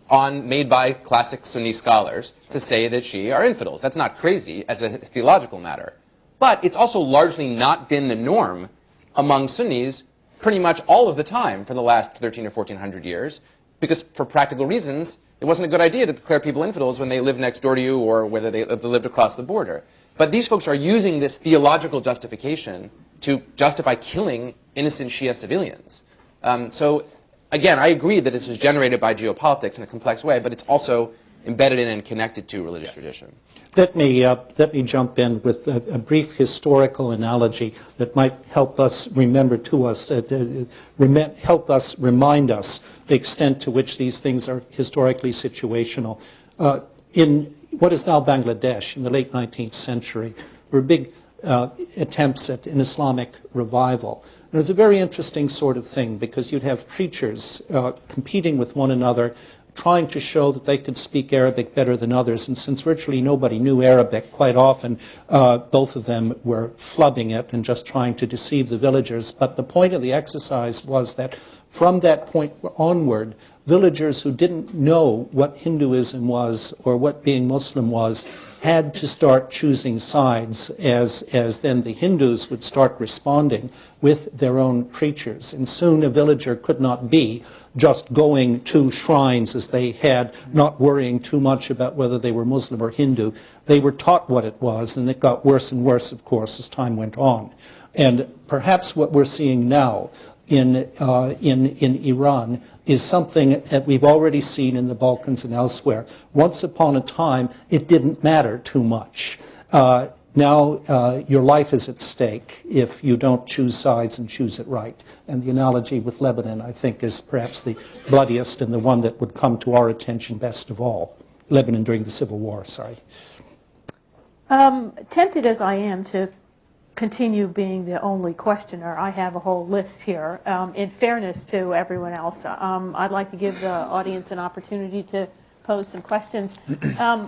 made by classic Sunni scholars to say that Shia are infidels. That's not crazy as a theological matter. But it's also largely not been the norm among Sunnis pretty much all of the time for the last 13 or 1400 years, because for practical reasons, it wasn't a good idea to declare people infidels when they lived next door to you or whether they lived across the border. But these folks are using this theological justification to justify killing innocent Shia civilians. So, again, I agree that this is generated by geopolitics in a complex way, but it's also embedded in and connected to religious tradition. Let me jump in with a brief historical analogy that might help us remind us the extent to which these things are historically situational. In what is now Bangladesh in the late 19th century, were big attempts at an Islamic revival. And it was a very interesting sort of thing because you'd have preachers competing with one another, trying to show that they could speak Arabic better than others. And since virtually nobody knew Arabic, quite often both of them were flubbing it and just trying to deceive the villagers. But the point of the exercise was that from that point onward, villagers who didn't know what Hinduism was or what being Muslim was had to start choosing sides as then the Hindus would start responding with their own preachers. And soon a villager could not be just going to shrines as they had, not worrying too much about whether they were Muslim or Hindu. They were taught what it was, and it got worse and worse, of course, as time went on. And perhaps what we're seeing now in Iran is something that we've already seen in the Balkans and elsewhere. Once upon a time, it didn't matter too much. Now your life is at stake if you don't choose sides and choose it right. And the analogy with Lebanon, I think, is perhaps the bloodiest and the one that would come to our attention best of all. Lebanon during the Civil War, sorry. Tempted as I am to continue being the only questioner, I have a whole list here. In fairness to everyone else, I'd like to give the audience an opportunity to pose some questions.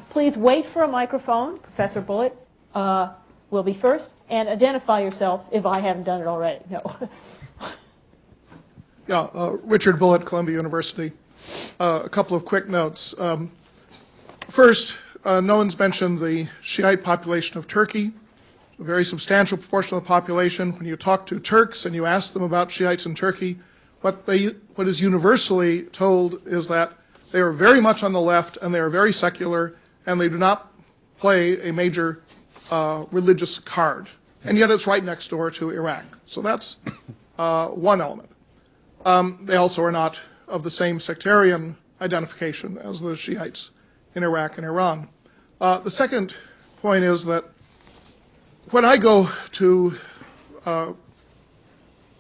Please wait for a microphone. Professor Bullitt will be first, and identify yourself if I haven't done it already. No. Yeah, Richard Bullitt, Columbia University. A couple of quick notes. First, no one's mentioned the Shiite population of Turkey. A very substantial proportion of the population. When you talk to Turks and you ask them about Shiites in Turkey, what is universally told is that they are very much on the left and they are very secular and they do not play a major religious card. And yet it's right next door to Iraq. So that's one element. They also are not of the same sectarian identification as the Shiites in Iraq and Iran. The second point is that when I go to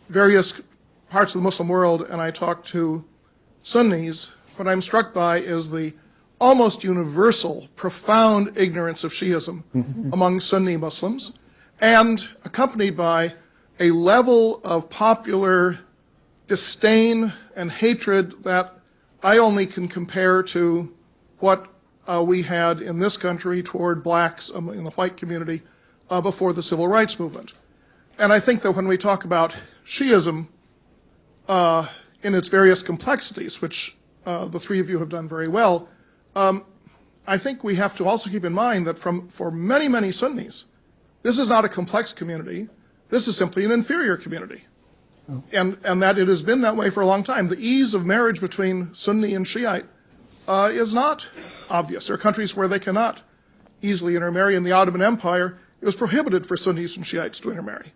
various parts of the Muslim world and I talk to Sunnis, what I'm struck by is the almost universal, profound ignorance of Shiism among Sunni Muslims, and accompanied by a level of popular disdain and hatred that I only can compare to what we had in this country toward blacks in the white community before the civil rights movement. And I think that when we talk about Shiism in its various complexities, which the three of you have done very well, I think we have to also keep in mind that for many, many Sunnis, this is not a complex community. This is simply an inferior community. Oh. And that it has been that way for a long time. The ease of marriage between Sunni and Shiite is not obvious. There are countries where they cannot easily intermarry. In the Ottoman Empire, it was prohibited for Sunnis and Shiites to intermarry.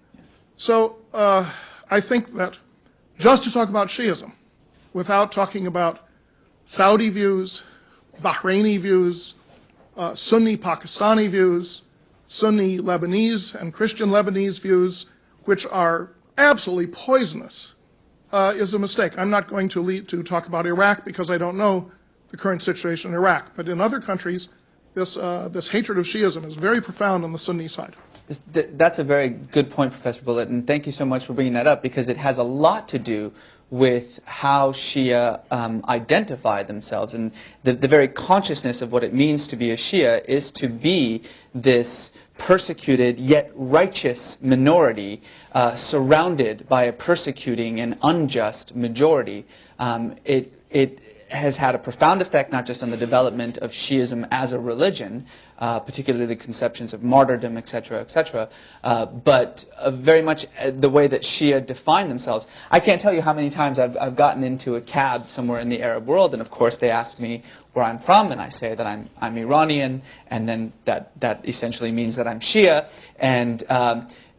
So I think that just to talk about Shiism without talking about Saudi views, Bahraini views, Sunni Pakistani views, Sunni Lebanese and Christian Lebanese views, which are absolutely poisonous, is a mistake. I'm not going to talk about Iraq because I don't know the current situation in Iraq. But in other countries, this hatred of Shiism is very profound on the Sunni side. That's a very good point, Professor Bullitt, and thank you so much for bringing that up because it has a lot to do with how Shia identify themselves. And the very consciousness of what it means to be a Shia is to be this persecuted yet righteous minority surrounded by a persecuting and unjust majority. has had a profound effect not just on the development of Shiism as a religion, particularly the conceptions of martyrdom, etc., but very much the way that Shia define themselves. I can't tell you how many times I've gotten into a cab somewhere in the Arab world, and of course they ask me where I'm from, and I say that I'm Iranian, and then that essentially means that I'm Shia. And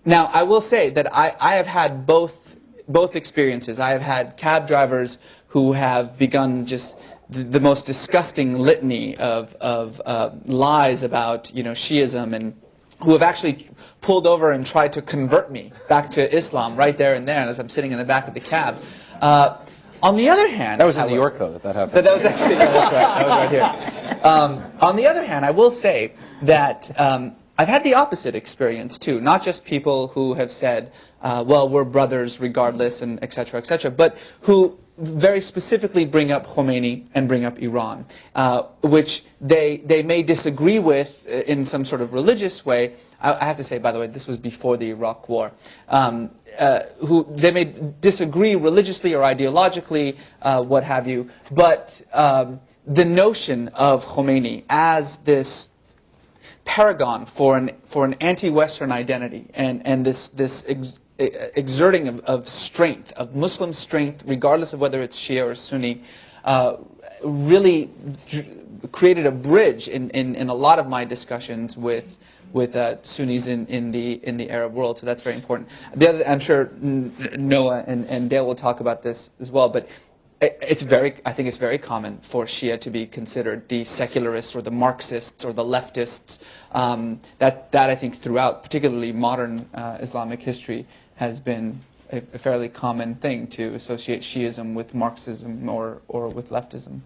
now I will say that I have had both experiences. I have had cab drivers who have begun just the most disgusting litany of lies about Shiism, and who have actually pulled over and tried to convert me back to Islam right there and there as I'm sitting in the back of the cab. On the other hand, That was in New York, though, that happened. that was actually that's right. That was right here. On the other hand, I will say that I've had the opposite experience too. Not just people who have said, "Well, we're brothers regardless," and etc., but who very specifically bring up Khomeini and bring up Iran, which they may disagree with in some sort of religious way. I have to say, by the way, this was before the Iraq War. Who they may disagree religiously or ideologically, what have you, but the notion of Khomeini as this paragon for an anti-Western identity and this exerting of strength, of Muslim strength, regardless of whether it's Shia or Sunni, really created a bridge in a lot of my discussions with Sunnis in the Arab world. So that's very important. The other, I'm sure Noah and Dale will talk about this as well, but I think it's very common for Shia to be considered the secularists or the Marxists or the leftists. That I think throughout, particularly modern Islamic history, has been a fairly common thing to associate Shiism with Marxism or with leftism.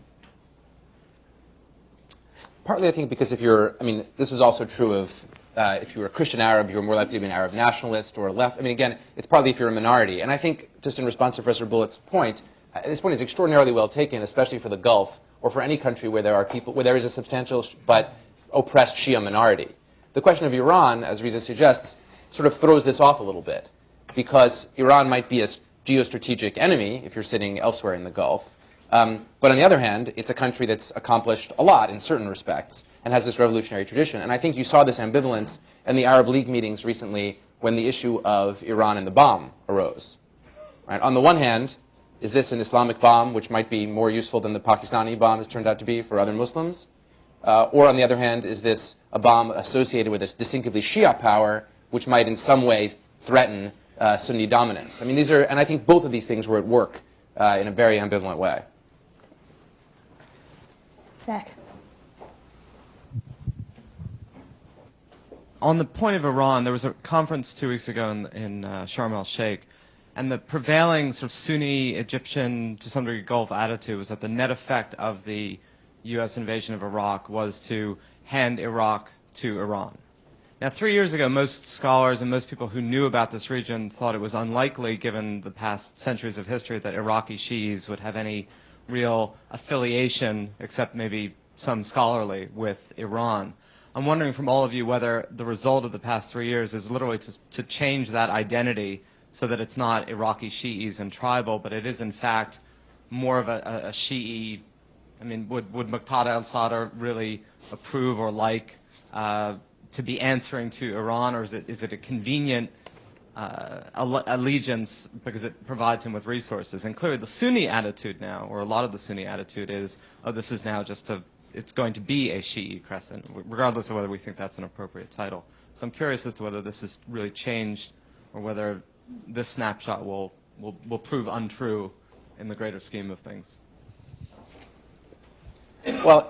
Partly, I think, because this was also true of if you were a Christian Arab, you were more likely to be an Arab nationalist or left. Again, it's partly if you're a minority. And I think, just in response to Professor Bullitt's point, this point is extraordinarily well taken, especially for the Gulf or for any country where there is a substantial but oppressed Shia minority. The question of Iran, as Reza suggests, sort of throws this off a little bit, because Iran might be a geostrategic enemy if you're sitting elsewhere in the Gulf. But on the other hand, it's a country that's accomplished a lot in certain respects and has this revolutionary tradition. And I think you saw this ambivalence in the Arab League meetings recently when the issue of Iran and the bomb arose. Right? On the one hand, is this an Islamic bomb which might be more useful than the Pakistani bomb has turned out to be for other Muslims? Or on the other hand, is this a bomb associated with a distinctively Shia power which might in some ways threaten Sunni dominance? And I think both of these things were at work in a very ambivalent way. Zach. On the point of Iran, there was a conference 2 weeks ago in Sharm el-Sheikh, and the prevailing sort of Sunni, Egyptian, to some degree Gulf attitude was that the net effect of the U.S. invasion of Iraq was to hand Iraq to Iran. Now, 3 years ago, most scholars and most people who knew about this region thought it was unlikely, given the past centuries of history, that Iraqi Shi'is would have any real affiliation, except maybe some scholarly, with Iran. I'm wondering from all of you whether the result of the past 3 years is literally to change that identity so that it's not Iraqi Shi'is and tribal, but it is in fact more of a Shi'i. Would Muqtada al-Sadr really approve or like to be answering to Iran, or is it a convenient allegiance because it provides him with resources? And clearly the Sunni attitude now, or a lot of the Sunni attitude, is, oh, this is now it's going to be a Shi'i Crescent, regardless of whether we think that's an appropriate title. So I'm curious as to whether this has really changed, or whether this snapshot will prove untrue in the greater scheme of things. Well,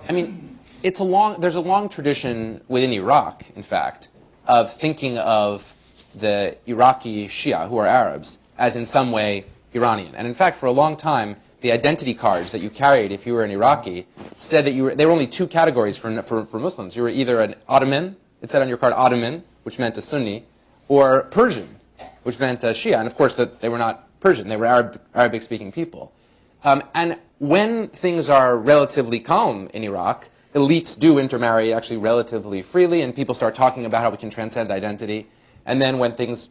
there's a long tradition within Iraq, in fact, of thinking of the Iraqi Shia, who are Arabs, as in some way Iranian. And in fact, for a long time, the identity cards that you carried if you were an Iraqi said that there were only two categories for Muslims. You were either an Ottoman, it said on your card Ottoman, which meant a Sunni, or Persian, which meant a Shia. And of course, they were not Persian, they were Arabic-speaking people. And when things are relatively calm in Iraq, elites do intermarry actually relatively freely, and people start talking about how we can transcend identity. And then when things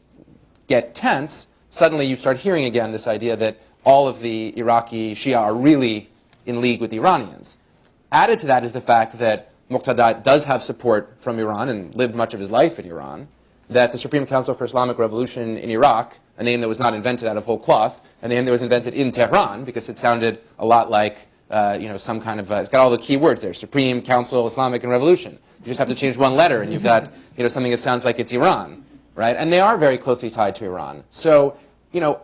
get tense, suddenly you start hearing again this idea that all of the Iraqi Shia are really in league with the Iranians. Added to that is the fact that Muqtada does have support from Iran and lived much of his life in Iran, that the Supreme Council for Islamic Revolution in Iraq, a name that was not invented out of whole cloth, a name that was invented in Tehran because it sounded a lot like some kind of, it's got all the key words there, Supreme Council, Islamic, and Revolution. You just have to change one letter and you've got something that sounds like it's Iran, right? And they are very closely tied to Iran. So,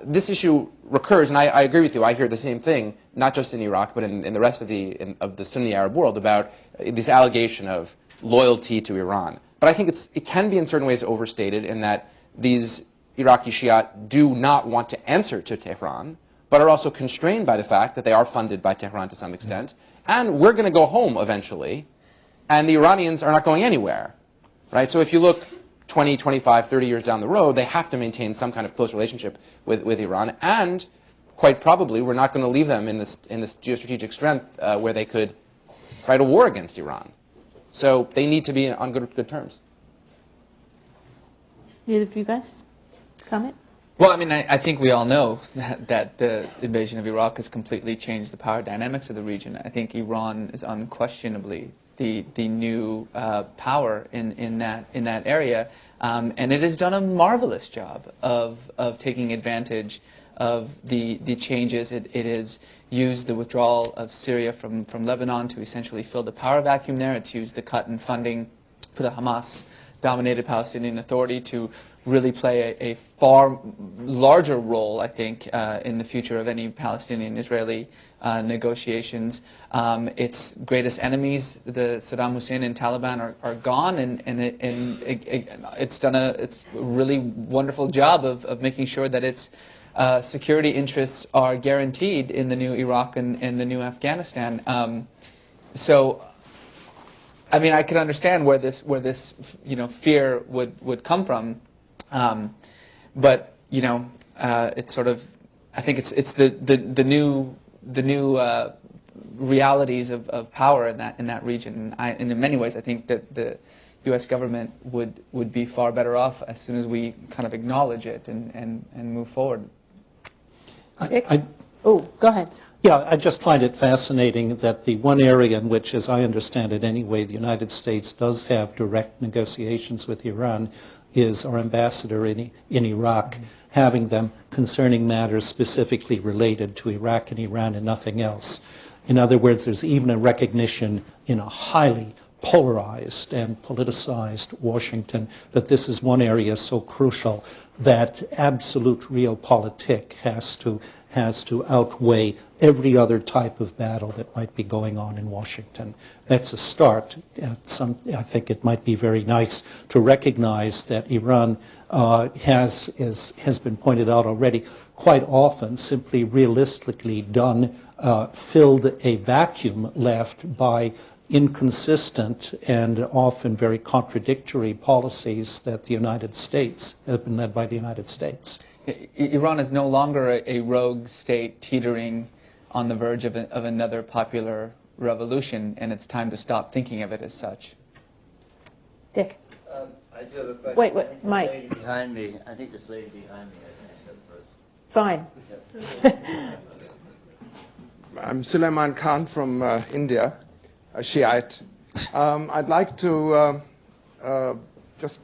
this issue recurs, and I agree with you. I hear the same thing, not just in Iraq, but in the rest of the Sunni Arab world about this allegation of loyalty to Iran. But I think it can be in certain ways overstated in that these Iraqi Shia do not want to answer to Tehran, but are also constrained by the fact that they are funded by Tehran to some extent. And we're going to go home eventually, and the Iranians are not going anywhere, right? So if you look 20, 25, 30 years down the road, they have to maintain some kind of close relationship with Iran, and quite probably we're not going to leave them in this geostrategic strength where they could fight a war against Iran. So they need to be on good terms. Either of you guys comment? Well, I mean, I think we all know that the invasion of Iraq has completely changed the power dynamics of the region. I think Iran is unquestionably the new power in that area, and it has done a marvelous job of taking advantage of the changes. It has used the withdrawal of Syria from Lebanon to essentially fill the power vacuum there. It's used the cut in funding for the Hamas-dominated Palestinian Authority to really play a far larger role, I think, in the future of any Palestinian-Israeli negotiations. Its greatest enemies, the Saddam Hussein and Taliban, are gone, and it's done a really wonderful job of making sure that its security interests are guaranteed in the new Iraq and the new Afghanistan. So, I mean, I can understand where this fear would come from. But it's sort of, I think it's the new realities of power in that region. And in many ways, I think that the U.S. government would be far better off as soon as we kind of acknowledge it and move forward. Go ahead. Yeah, I just find it fascinating that the one area in which, as I understand it anyway, the United States does have direct negotiations with Iran is our ambassador in Iraq, having them concerning matters specifically related to Iraq and Iran and nothing else. In other words, there's even a recognition in a highly polarized and politicized Washington that this is one area so crucial that absolute realpolitik has to outweigh every other type of battle that might be going on in Washington. That's a start. I think it might be very nice to recognize that Iran has been pointed out already, quite often simply realistically filled a vacuum left by inconsistent and often very contradictory policies that the United States have been led by the United States. Iran is no longer a rogue state teetering on the verge of another popular revolution, and it's time to stop thinking of it as such. Dick. I do have a question. Wait, Mike. Lady behind me. I think this lady behind me. Fine. I'm Sulaiman Khan from India, a Shiite. I'd like to just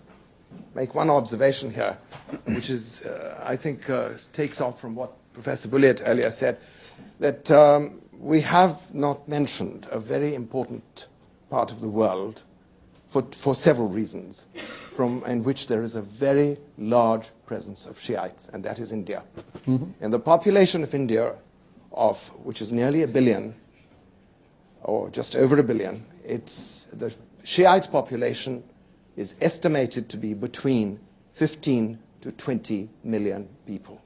make one observation here, which is, I think, takes off from what Professor Bulliett earlier said, that we have not mentioned a very important part of the world for several reasons, in which there is a very large presence of Shiites, and that is India. Mm-hmm. And the population of India, which is nearly 1 billion, or just over 1 billion, the Shiite population is estimated to be between 15 to 20 million people.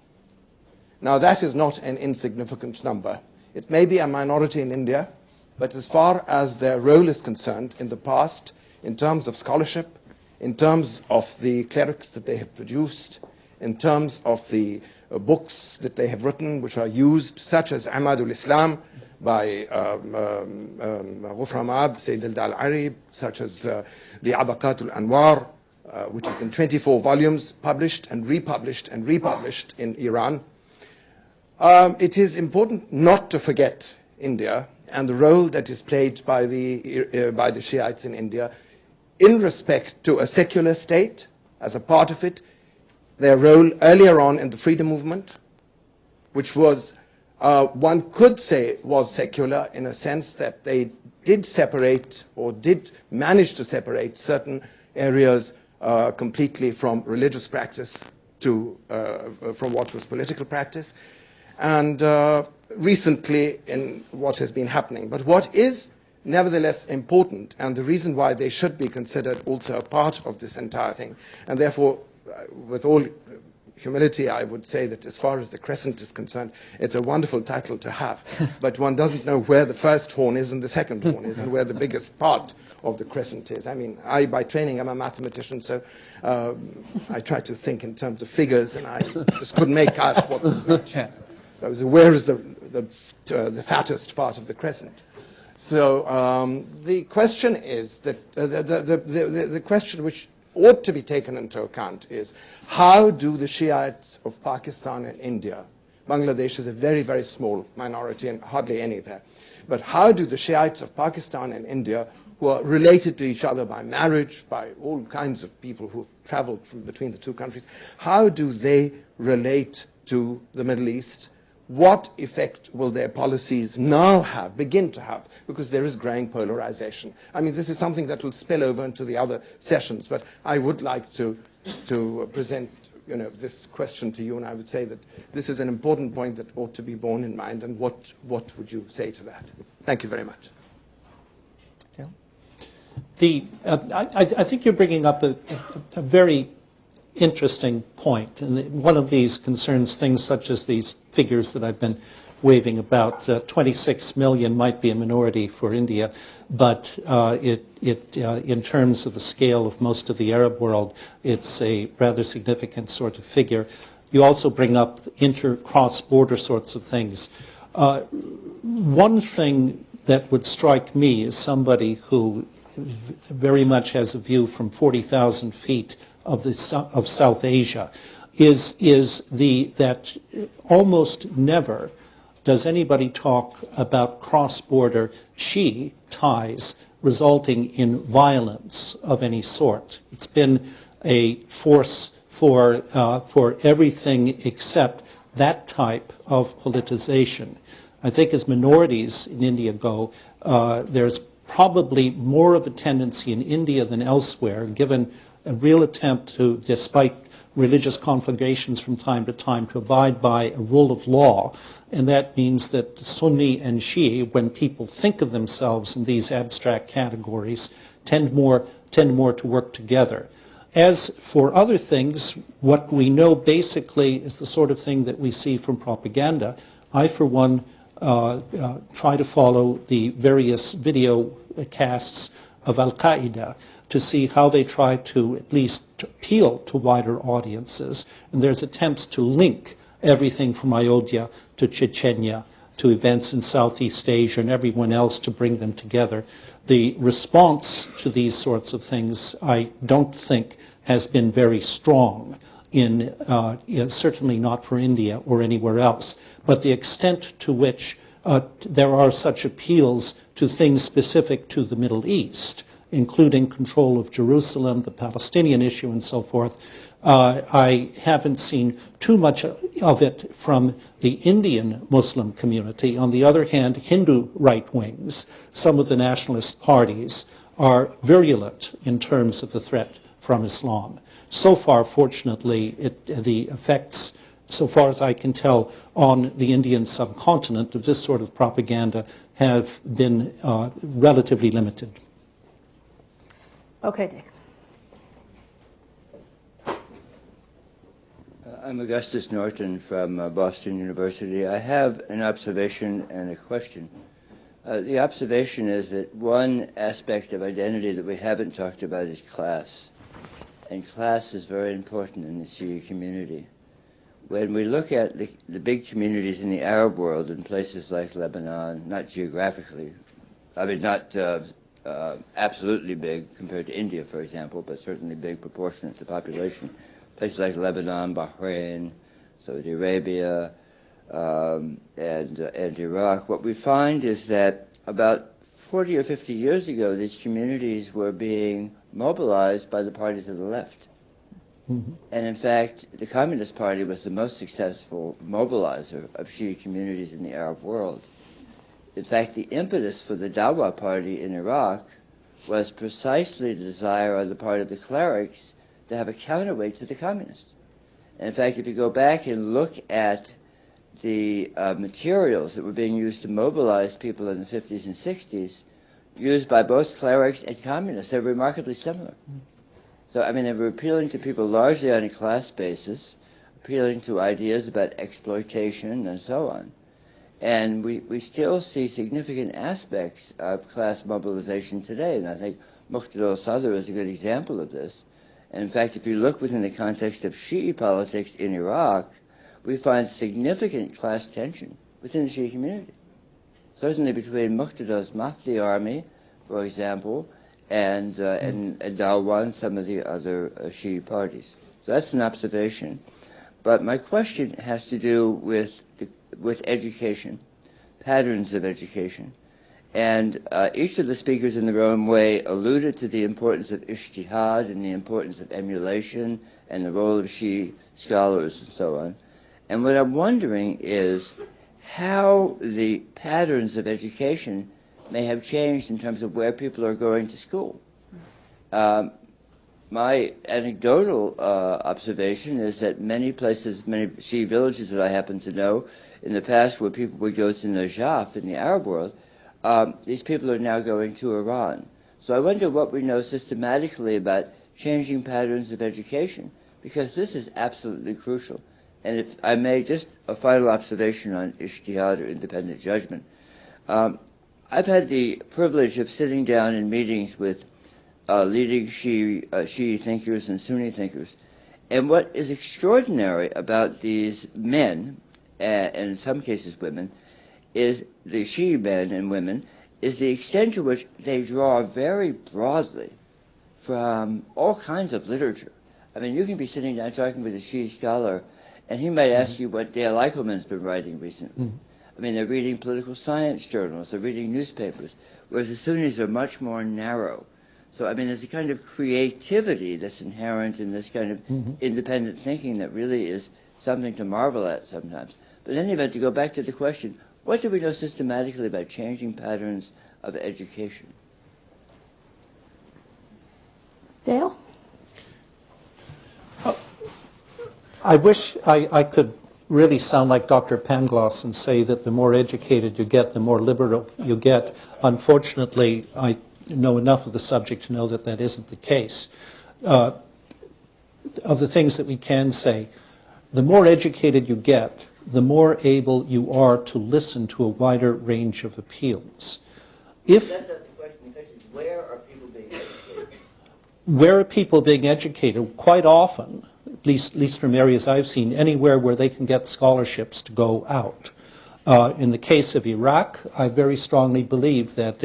Now, that is not an insignificant number. It may be a minority in India, but as far as their role is concerned in the past, in terms of scholarship, in terms of the clerics that they have produced, in terms of the books that they have written, which are used, such as Amadul Islam by Ghufra Ma'ab, Sayyid al-Arib, such as the Abaqat al-Anwar, which is in 24 volumes, published and republished in Iran. It is important not to forget India and the role that is played by the Shiites in India in respect to a secular state as a part of it, their role earlier on in the freedom movement, which was, one could say, was secular in a sense that they did separate or did manage to separate certain areas completely from religious practice from what was political practice, and recently in what has been happening. But what is nevertheless important, and the reason why they should be considered also a part of this entire thing, and therefore, with all humility, I would say that as far as the Crescent is concerned, it's a wonderful title to have, but one doesn't know where the first horn is and the second horn is and where the biggest part of the Crescent is. I mean, I, by training, am a mathematician, so I try to think in terms of figures, and I just couldn't make out what was which. I was aware is the fattest part of the Crescent. So the question is that the question which ought to be taken into account is how do the Shiites of Pakistan and India, Bangladesh is a very, very small minority and hardly any there, but how do the Shiites of Pakistan and India, who are related to each other by marriage, by all kinds of people who traveled from between the two countries, how do they relate to the Middle East? What effect will their policies now begin to have? Because there is growing polarization. I mean, this is something that will spill over into the other sessions, but I would like to present this question to you, and I would say that this is an important point that ought to be borne in mind, and what would you say to that? Thank you very much. I think you're bringing up a very interesting point, and one of these concerns things such as these figures that I've been waving about. 26 million might be a minority for India, but in terms of the scale of most of the Arab world, it's a rather significant sort of figure. You also bring up cross-border sorts of things. One thing that would strike me as somebody who very much has a view from 40,000 feet of South Asia is that almost never does anybody talk about cross-border Shi ties resulting in violence of any sort. It's been a force for everything except that type of politicization. I think as minorities in India go, there's probably more of a tendency in India than elsewhere, given a real attempt to, despite religious conflagrations from time to time, to abide by a rule of law. And that means that Sunni and Shia, when people think of themselves in these abstract categories, tend more to work together. As for other things, what we know basically is the sort of thing that we see from propaganda. I, for one, try to follow the various video casts of Al-Qaeda to see how they try to at least appeal to wider audiences. And there's attempts to link everything from Ayodhya to Chechnya to events in Southeast Asia and everyone else to bring them together. The response to these sorts of things, I don't think, has been very strong certainly not for India or anywhere else. But the extent to which there are such appeals to things specific to the Middle East, including control of Jerusalem, the Palestinian issue, and so forth, I haven't seen too much of it from the Indian Muslim community. On the other hand, Hindu right wings, some of the nationalist parties, are virulent in terms of the threat from Islam. So far, fortunately, the effects, so far as I can tell, on the Indian subcontinent of this sort of propaganda have been relatively limited. Okay, Dick. I'm Augustus Norton from Boston University. I have an observation and a question. The observation is that one aspect of identity that we haven't talked about is class. And class is very important in the Shia community. When we look at the big communities in the Arab world in places like Lebanon, not geographically, I mean not absolutely big compared to India, for example, but certainly big proportionate to population, places like Lebanon, Bahrain, Saudi Arabia, and Iraq, what we find is that about 40 or 50 years ago, these communities were being mobilized by the parties of the left. Mm-hmm. And in fact, the Communist Party was the most successful mobilizer of Shia communities in the Arab world. In fact, the impetus for the Dawa Party in Iraq was precisely the desire on the part of the clerics to have a counterweight to the communists. And in fact, if you go back and look at the materials that were being used to mobilize people in the 50s and 60s, used by both clerics and communists, they're remarkably similar. So, I mean, they were appealing to people largely on a class basis, appealing to ideas about exploitation and so on. And we still see significant aspects of class mobilization today, and I think Muqtada al-Sadr is a good example of this. And in fact, if you look within the context of Shia politics in Iraq, we find significant class tension within the Shia community. Certainly between Muqtada's Mahdi army, for example, and Dalwan, some of the other Shia parties. So that's an observation. But my question has to do with education, patterns of education. And each of the speakers in their own way alluded to the importance of ijtihad and the importance of emulation and the role of Shia scholars and so on. And what I'm wondering is how the patterns of education may have changed in terms of where people are going to school. My anecdotal observation is that many places, many Shia villages that I happen to know, in the past where people would go to Najaf in the Arab world, these people are now going to Iran. So I wonder what we know systematically about changing patterns of education, because this is absolutely crucial. And if I may, just a final observation on ijtihad or independent judgment. I've had the privilege of sitting down in meetings with leading Shia thinkers and Sunni thinkers. And what is extraordinary about these men, and in some cases women, is the Shia men and women, is the extent to which they draw very broadly from all kinds of literature. I mean, you can be sitting down talking with a Shia scholar, and he might ask you what Dale Eickelman's been writing recently. I mean, they're reading political science journals, they're reading newspapers, whereas the Sunnis are much more narrow. So, I mean, there's a kind of creativity that's inherent in this kind of independent thinking that really is something to marvel at sometimes. But in any event, to go back to the question, what do we know systematically about changing patterns of education? Dale? I wish I could really sound like Dr. Pangloss and say that the more educated you get, the more liberal you get. Unfortunately, I know enough of the subject to know that that isn't the case. Of the things that we can say, the more educated you get, the more able you are to listen to a wider range of appeals. That's not the question. The question is, where are people being educated? Where are people being educated? Quite often, at least from areas I've seen, anywhere where they can get scholarships to go out. In the case of Iraq, I very strongly believe that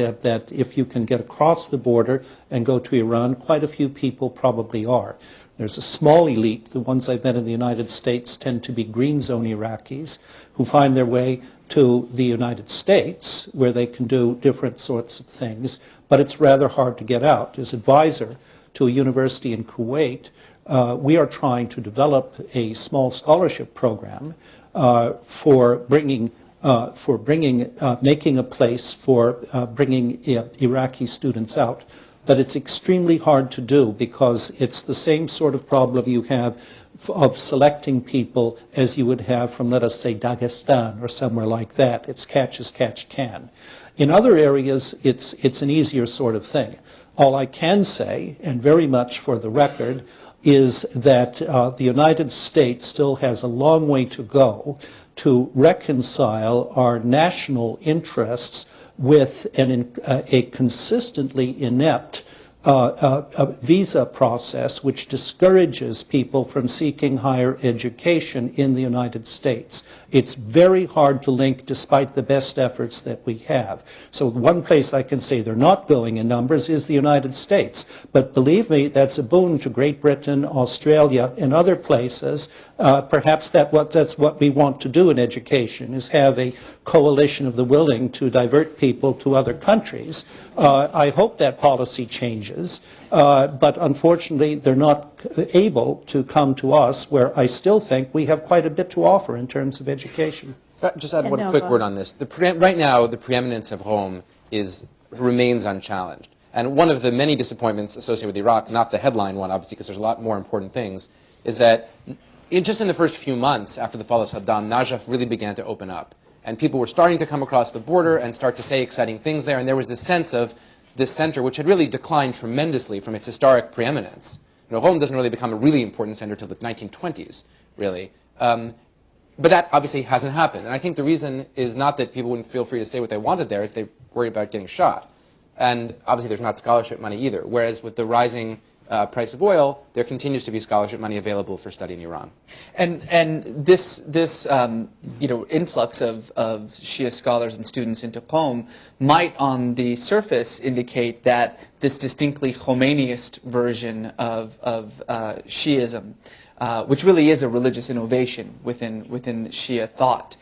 if you can get across the border and go to Iran, quite a few people probably are. There's a small elite. The ones I've met in the United States tend to be green zone Iraqis who find their way to the United States where they can do different sorts of things, but it's rather hard to get out. As advisor to a university in Kuwait, we are trying to develop a small scholarship program for making a place for bringing Iraqi students out. But it's extremely hard to do because it's the same sort of problem you have of selecting people as you would have from, let us say, Dagestan or somewhere like that. It's catch as catch can. In other areas, it's an easier sort of thing. All I can say, and very much for the record, is that the United States still has a long way to go to reconcile our national interests with a consistently inept visa process which discourages people from seeking higher education in the United States. It's very hard to link despite the best efforts that we have. So one place I can say they're not going in numbers is the United States. But believe me, that's a boon to Great Britain, Australia, and other places. Perhaps that's what we want to do in education, is have a coalition of the willing to divert people to other countries. I hope that policy changes, but unfortunately they're not able to come to us, where I still think we have quite a bit to offer in terms of education. Just add one quick word on this. Right now, the preeminence of Rome remains unchallenged. And one of the many disappointments associated with Iraq, not the headline one, obviously, because there's a lot more important things, is that just in the first few months after the fall of Saddam, Najaf really began to open up. And people were starting to come across the border and start to say exciting things there. And there was this sense of this center, which had really declined tremendously from its historic preeminence. Rome doesn't really become a really important center until the 1920s, really. But that obviously hasn't happened. And I think the reason is not that people wouldn't feel free to say what they wanted there, is they worried about getting shot. And obviously there's not scholarship money either. Whereas with the rising price of oil, there continues to be scholarship money available for study in Iran. And this influx of Shia scholars and students into Qom might, on the surface, indicate that this distinctly Khomeiniist version of Shiism, which really is a religious innovation within Shia thought,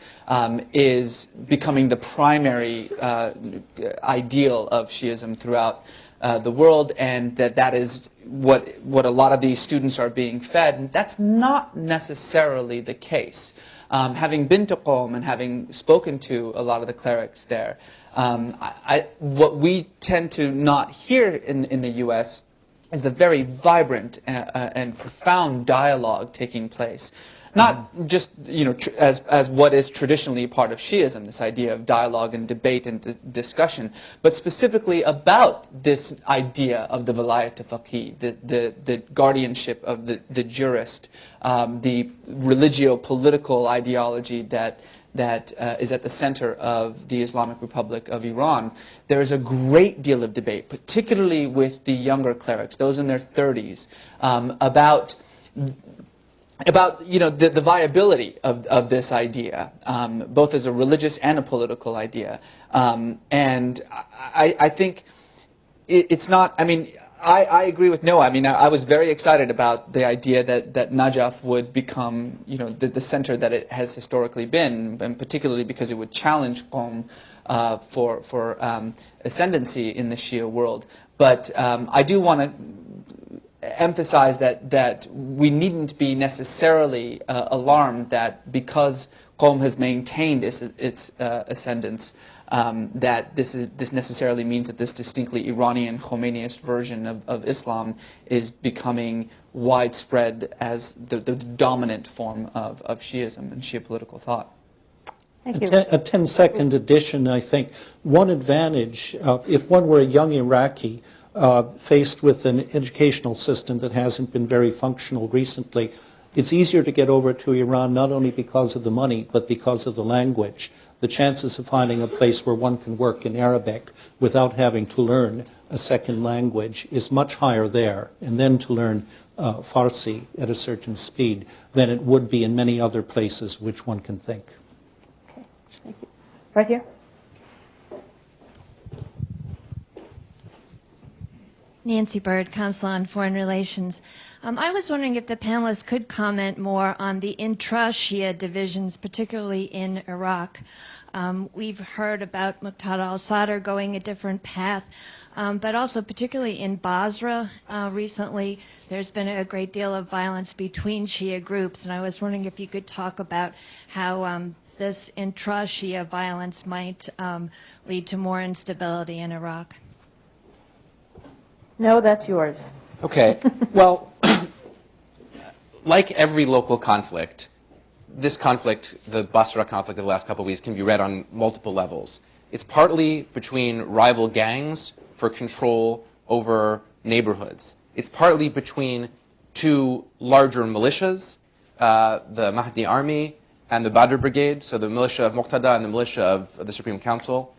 is becoming the primary ideal of Shiism throughout the world, and that is what a lot of these students are being fed. And that's not necessarily the case. Having been to Qom and having spoken to a lot of the clerics there, what we tend to not hear in the U.S. is the very vibrant and profound dialogue taking place. Not just as what is traditionally part of Shiism, this idea of dialogue and debate and discussion, but specifically about this idea of the Vilayat Faqih, the guardianship of the jurist, the religio-political ideology that is at the center of the Islamic Republic of Iran. There is a great deal of debate, particularly with the younger clerics, those in their 30s, about the viability of this idea, both as a religious and a political idea. And I think it's not, I agree with Noah. I was very excited about the idea that Najaf would become, the center that it has historically been, and particularly because it would challenge Qom for ascendancy in the Shia world. But I do want to emphasize that we needn't be necessarily alarmed that because Qom has maintained its ascendance, that this necessarily means that this distinctly Iranian Khomeiniist version of Islam is becoming widespread as the dominant form of Shiism and Shia political thought. Thank you. A 10-second addition, I think. One advantage, if one were a young Iraqi faced with an educational system that hasn't been very functional recently, it's easier to get over to Iran not only because of the money, but because of the language. The chances of finding a place where one can work in Arabic without having to learn a second language is much higher there, and then to learn Farsi at a certain speed than it would be in many other places which one can think. Okay, thank you. Right here. Nancy Bird, Council on Foreign Relations. I was wondering if the panelists could comment more on the intra-Shia divisions, particularly in Iraq. We've heard about Muqtada al-Sadr going a different path, but also particularly in Basra recently, there's been a great deal of violence between Shia groups, and I was wondering if you could talk about how this intra-Shia violence might lead to more instability in Iraq. No, that's yours. Okay. Well, like every local conflict, this conflict, the Basra conflict of the last couple of weeks, can be read on multiple levels. It's partly between rival gangs for control over neighborhoods. It's partly between two larger militias, the Mahdi Army and the Badr Brigade, so the militia of Muqtada and the militia of the Supreme Council,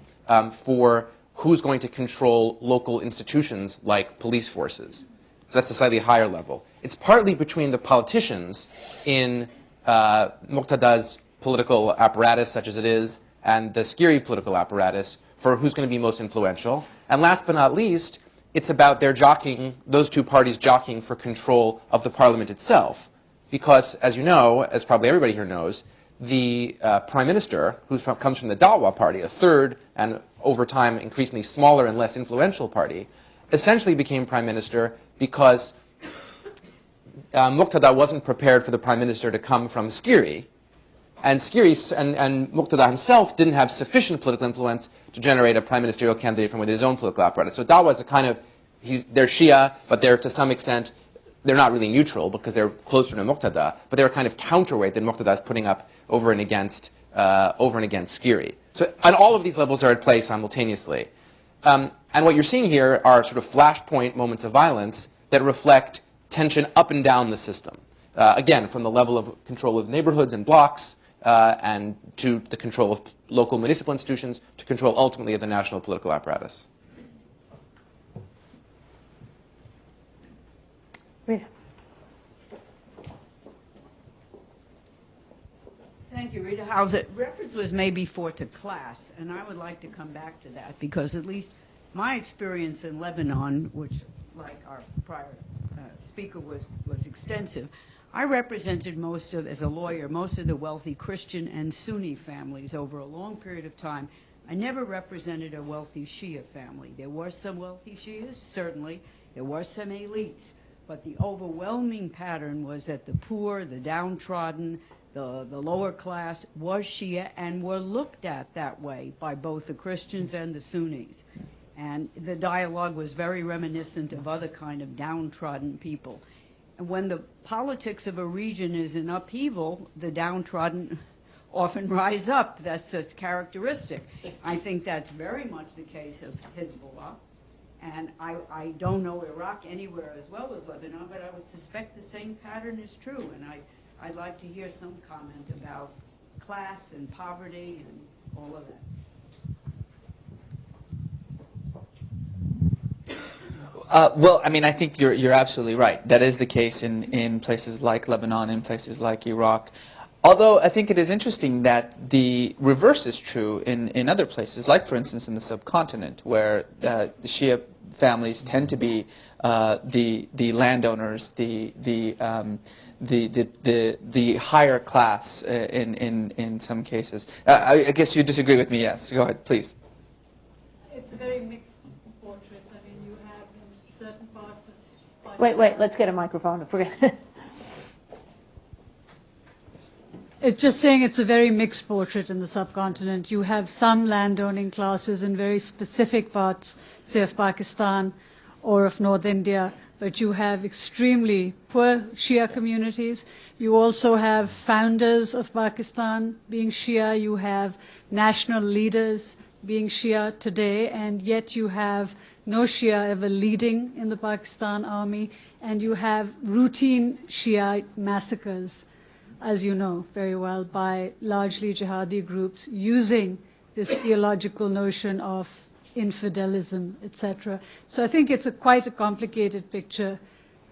for who's going to control local institutions like police forces. So that's a slightly higher level. It's partly between the politicians in Muqtada's political apparatus, such as it is, and the Skiri political apparatus for who's going to be most influential. And last but not least, it's about their jockeying, those two parties jockeying for control of the parliament itself. Because, as you know, as probably everybody here knows, the prime minister, who comes from the Dawa party, a third and over time increasingly smaller and less influential party, essentially became prime minister because Muqtada wasn't prepared for the prime minister to come from Skiri. And Skiri and Muqtada himself didn't have sufficient political influence to generate a prime ministerial candidate from within his own political apparatus. So Dawa is a kind of, they're Shia, but they're to some extent, they're not really neutral because they're closer to Muqtada, but they're a kind of counterweight that Muqtada is putting up over and against Skiri. So, and all of these levels are at play simultaneously. And what you're seeing here are sort of flashpoint moments of violence that reflect tension up and down the system. Again, from the level of control of neighborhoods and blocks, and to the control of local municipal institutions, to control ultimately of the national political apparatus. Rita. Thank you, Rita Hauser. Reference was made before to class, and I would like to come back to that because at least my experience in Lebanon, which, like our prior speaker, was extensive, I represented as a lawyer, most of the wealthy Christian and Sunni families over a long period of time. I never represented a wealthy Shia family. There were some wealthy Shias, certainly. There were some elites. But the overwhelming pattern was that the poor, the downtrodden, the lower class was Shia and were looked at that way by both the Christians and the Sunnis. And the dialogue was very reminiscent of other kind of downtrodden people. And when the politics of a region is in upheaval, the downtrodden often rise up. That's a characteristic. I think that's very much the case of Hezbollah. And I don't know Iraq anywhere as well as Lebanon, but I would suspect the same pattern is true. And I'd like to hear some comment about class and poverty and all of that. Well, I mean, I think you're absolutely right. That is the case in places like Lebanon, in places like Iraq. Although I think it is interesting that the reverse is true in other places, like, for instance, in the subcontinent, where the Shia families tend to be the landowners, the higher class in some cases. I guess you disagree with me. Yes, go ahead, please. It's a very mixed portrait. I mean, you have in certain parts of... Wait, let's get a microphone. Forget it. It's just saying it's a very mixed portrait in the subcontinent. You have some landowning classes in very specific parts, say of Pakistan or of North India, but you have extremely poor Shia communities. You also have founders of Pakistan being Shia. You have national leaders being Shia today, and yet you have no Shia ever leading in the Pakistan army, and you have routine Shiite massacres, as you know very well, by largely jihadi groups using this theological notion of infidelism, etc. So I think it's quite a complicated picture,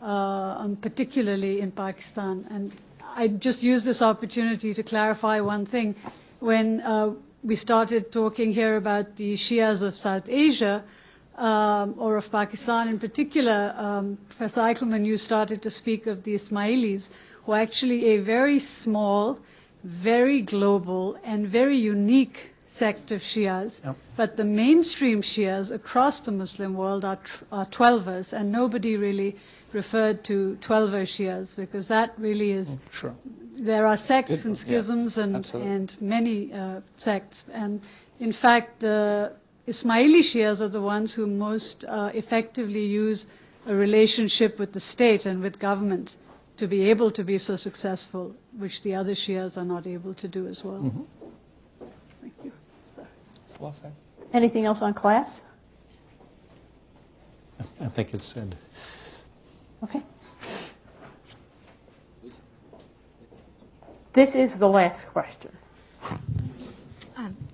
particularly in Pakistan. And I just use this opportunity to clarify one thing. When we started talking here about the Shias of South Asia, or of Pakistan in particular, Professor Eickelman, you started to speak of the Ismailis, who are actually a very small, very global, and very unique sect of Shias. Yep. But the mainstream Shias across the Muslim world are Twelvers, and nobody really referred to Twelver Shias, because that really is... Sure. There are sects and schisms, yes, and many sects. And in fact, the Ismaili Shias are the ones who most effectively use a relationship with the state and with government to be able to be so successful, which the other Shias are not able to do as well. Mm-hmm. Thank you. Well said. Anything else on class? I think it's said. Okay. This is the last question.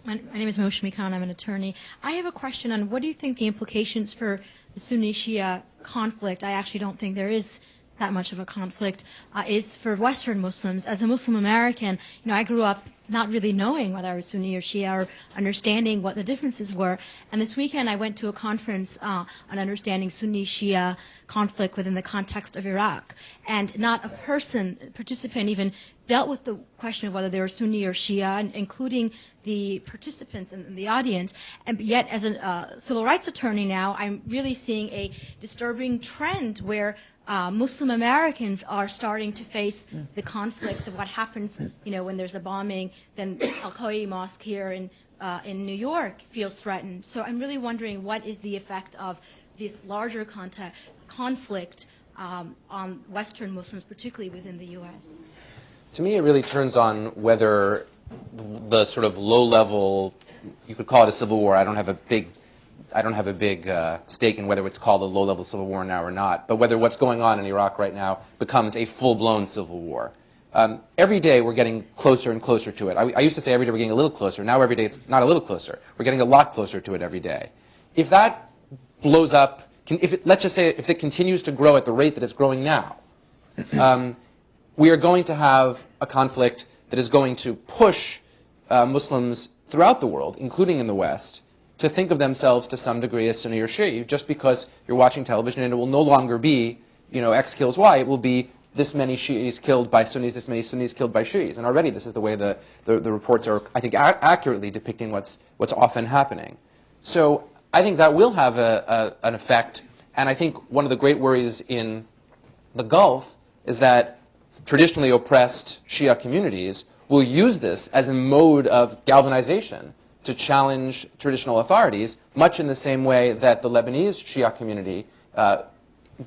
My My name is Moshe Khan. I'm an attorney. I have a question on what do you think the implications for the Sunni-Shia conflict, I actually don't think there is that much of a conflict, is for Western Muslims. As a Muslim American, I grew up not really knowing whether I was Sunni or Shia or understanding what the differences were. And this weekend I went to a conference on understanding Sunni-Shia conflict within the context of Iraq. And not a participant even dealt with the question of whether they were Sunni or Shia, including the participants in the audience. And yet, as a civil rights attorney now, I'm really seeing a disturbing trend where Muslim Americans are starting to face the conflicts of what happens, when there's a bombing, then Al-Qaeda Mosque here in New York feels threatened. So I'm really wondering what is the effect of this larger conflict on Western Muslims, particularly within the U.S. To me, it really turns on whether the sort of low-level, you could call it a civil war. I don't have a big stake in whether it's called a low-level civil war now or not, but whether what's going on in Iraq right now becomes a full-blown civil war. Every day we're getting closer and closer to it. I used to say every day we're getting a little closer. Now every day it's not a little closer. We're getting a lot closer to it every day. If that blows up, let's just say if it continues to grow at the rate that it's growing now, we are going to have a conflict that is going to push Muslims throughout the world, including in the West, to think of themselves to some degree as Sunni or Shia, just because you're watching television, and it will no longer be, X kills Y. It will be this many Shi'is killed by Sunnis, this many Sunnis killed by Shi'is. And already this is the way the reports are, I think, accurately depicting what's often happening. So I think that will have an effect. And I think one of the great worries in the Gulf is that traditionally oppressed Shia communities will use this as a mode of galvanization to challenge traditional authorities, much in the same way that the Lebanese Shia community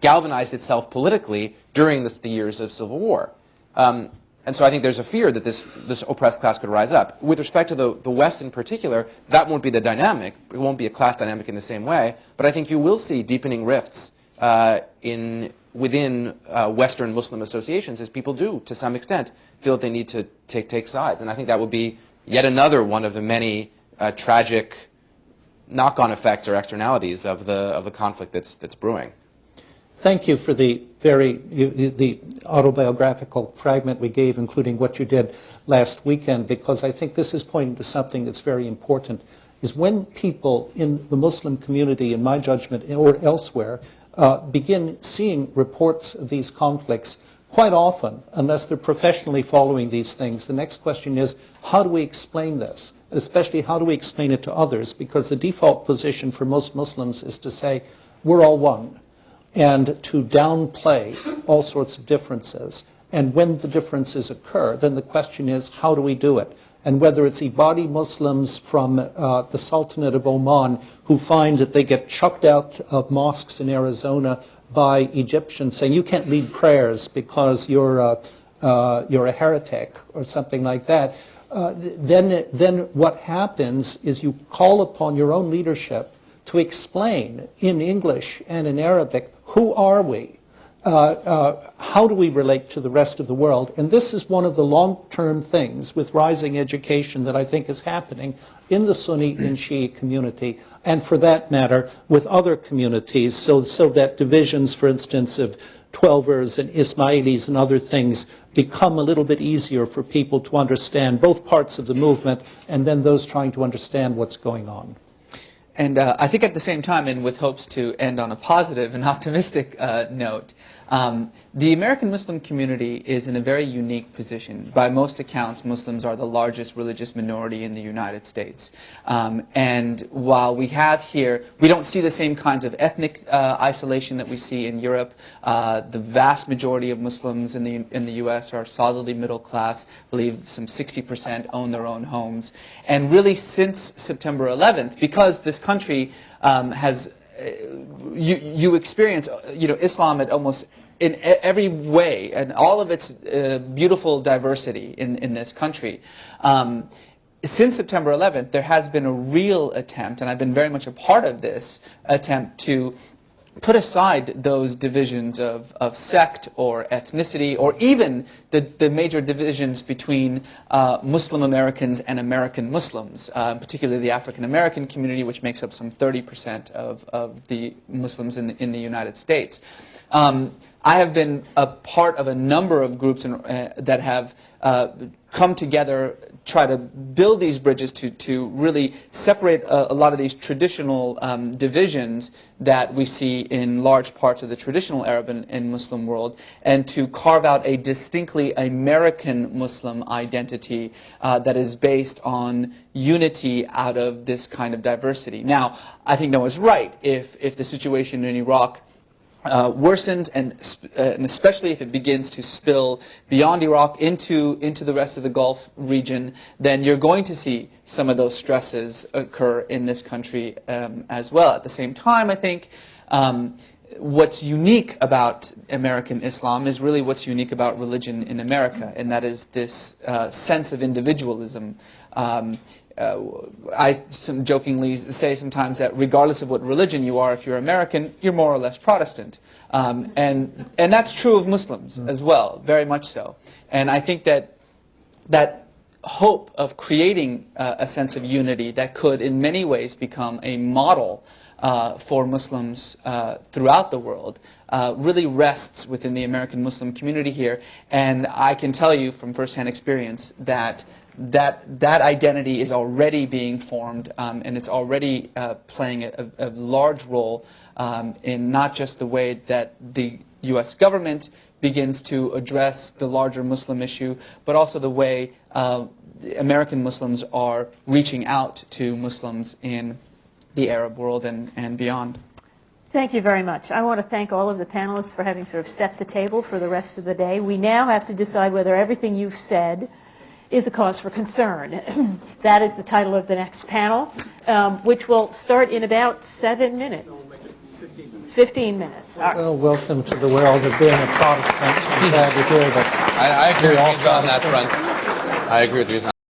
galvanized itself politically during the years of civil war. And so I think there's a fear that this oppressed class could rise up. With respect to the West in particular, that won't be the dynamic. It won't be a class dynamic in the same way. But I think you will see deepening rifts within Western Muslim associations, as people do, to some extent, feel that they need to take sides. And I think that will be yet another one of the many tragic knock-on effects or externalities of the conflict that's brewing. Thank you for the autobiographical fragment we gave, including what you did last weekend, because I think this is pointing to something that's very important, is when people in the Muslim community, in my judgment, or elsewhere, begin seeing reports of these conflicts, quite often, unless they're professionally following these things, the next question is, how do we explain this? Especially, how do we explain it to others? Because the default position for most Muslims is to say, we're all one, and to downplay all sorts of differences. And when the differences occur, then the question is, how do we do it? And whether it's Ibadi Muslims from the Sultanate of Oman who find that they get chucked out of mosques in Arizona by Egyptians saying, you can't lead prayers because you're a heretic or something like that, then what happens is you call upon your own leadership to explain in English and in Arabic, who are we? How do we relate to the rest of the world? And this is one of the long-term things with rising education that I think is happening in the Sunni and Shia community, and for that matter, with other communities, so that divisions, for instance, of Twelvers and Ismailis and other things become a little bit easier for people to understand both parts of the movement and then those trying to understand what's going on. And I think at the same time, and with hopes to end on a positive and optimistic note, the American Muslim community is in a very unique position. By most accounts, Muslims are the largest religious minority in the United States. And while we have here, we don't see the same kinds of ethnic isolation that we see in Europe. The vast majority of Muslims in the U.S. are solidly middle class. I believe some 60% own their own homes. And really since September 11th, because this country has you experience, Islam at almost in every way, and all of its beautiful diversity in this country. Since September 11th, there has been a real attempt, and I've been very much a part of this attempt to put aside those divisions of sect or ethnicity, or even the major divisions between Muslim Americans and American Muslims, particularly the African American community, which makes up some 30% of the Muslims in the United States. I have been a part of a number of groups that have come together, try to build these bridges to really separate a lot of these traditional divisions that we see in large parts of the traditional Arab and Muslim world, and to carve out a distinctly American Muslim identity that is based on unity out of this kind of diversity. Now, I think Noah's right. If the situation in Iraq worsens, and especially if it begins to spill beyond Iraq into the rest of the Gulf region, then you're going to see some of those stresses occur in this country as well. At the same time, I think what's unique about American Islam is really what's unique about religion in America, and that is this sense of individualism. I jokingly say sometimes that regardless of what religion you are, if you're American, you're more or less Protestant. And that's true of Muslims as well, very much so. And I think that hope of creating a sense of unity that could in many ways become a model for Muslims throughout the world really rests within the American Muslim community here. And I can tell you from firsthand experience that identity is already being formed, and it's already playing a large role in not just the way that the U.S. government begins to address the larger Muslim issue, but also the way American Muslims are reaching out to Muslims in the Arab world and beyond. Thank you very much. I want to thank all of the panelists for having sort of set the table for the rest of the day. We now have to decide whether everything you've said is a cause for concern. That is the title of the next panel, which will start in about 7 minutes. 15 minutes. Well, welcome to the world of being a Protestant. I'm glad to hear that. I agree with Reza on that front. I agree with Reza.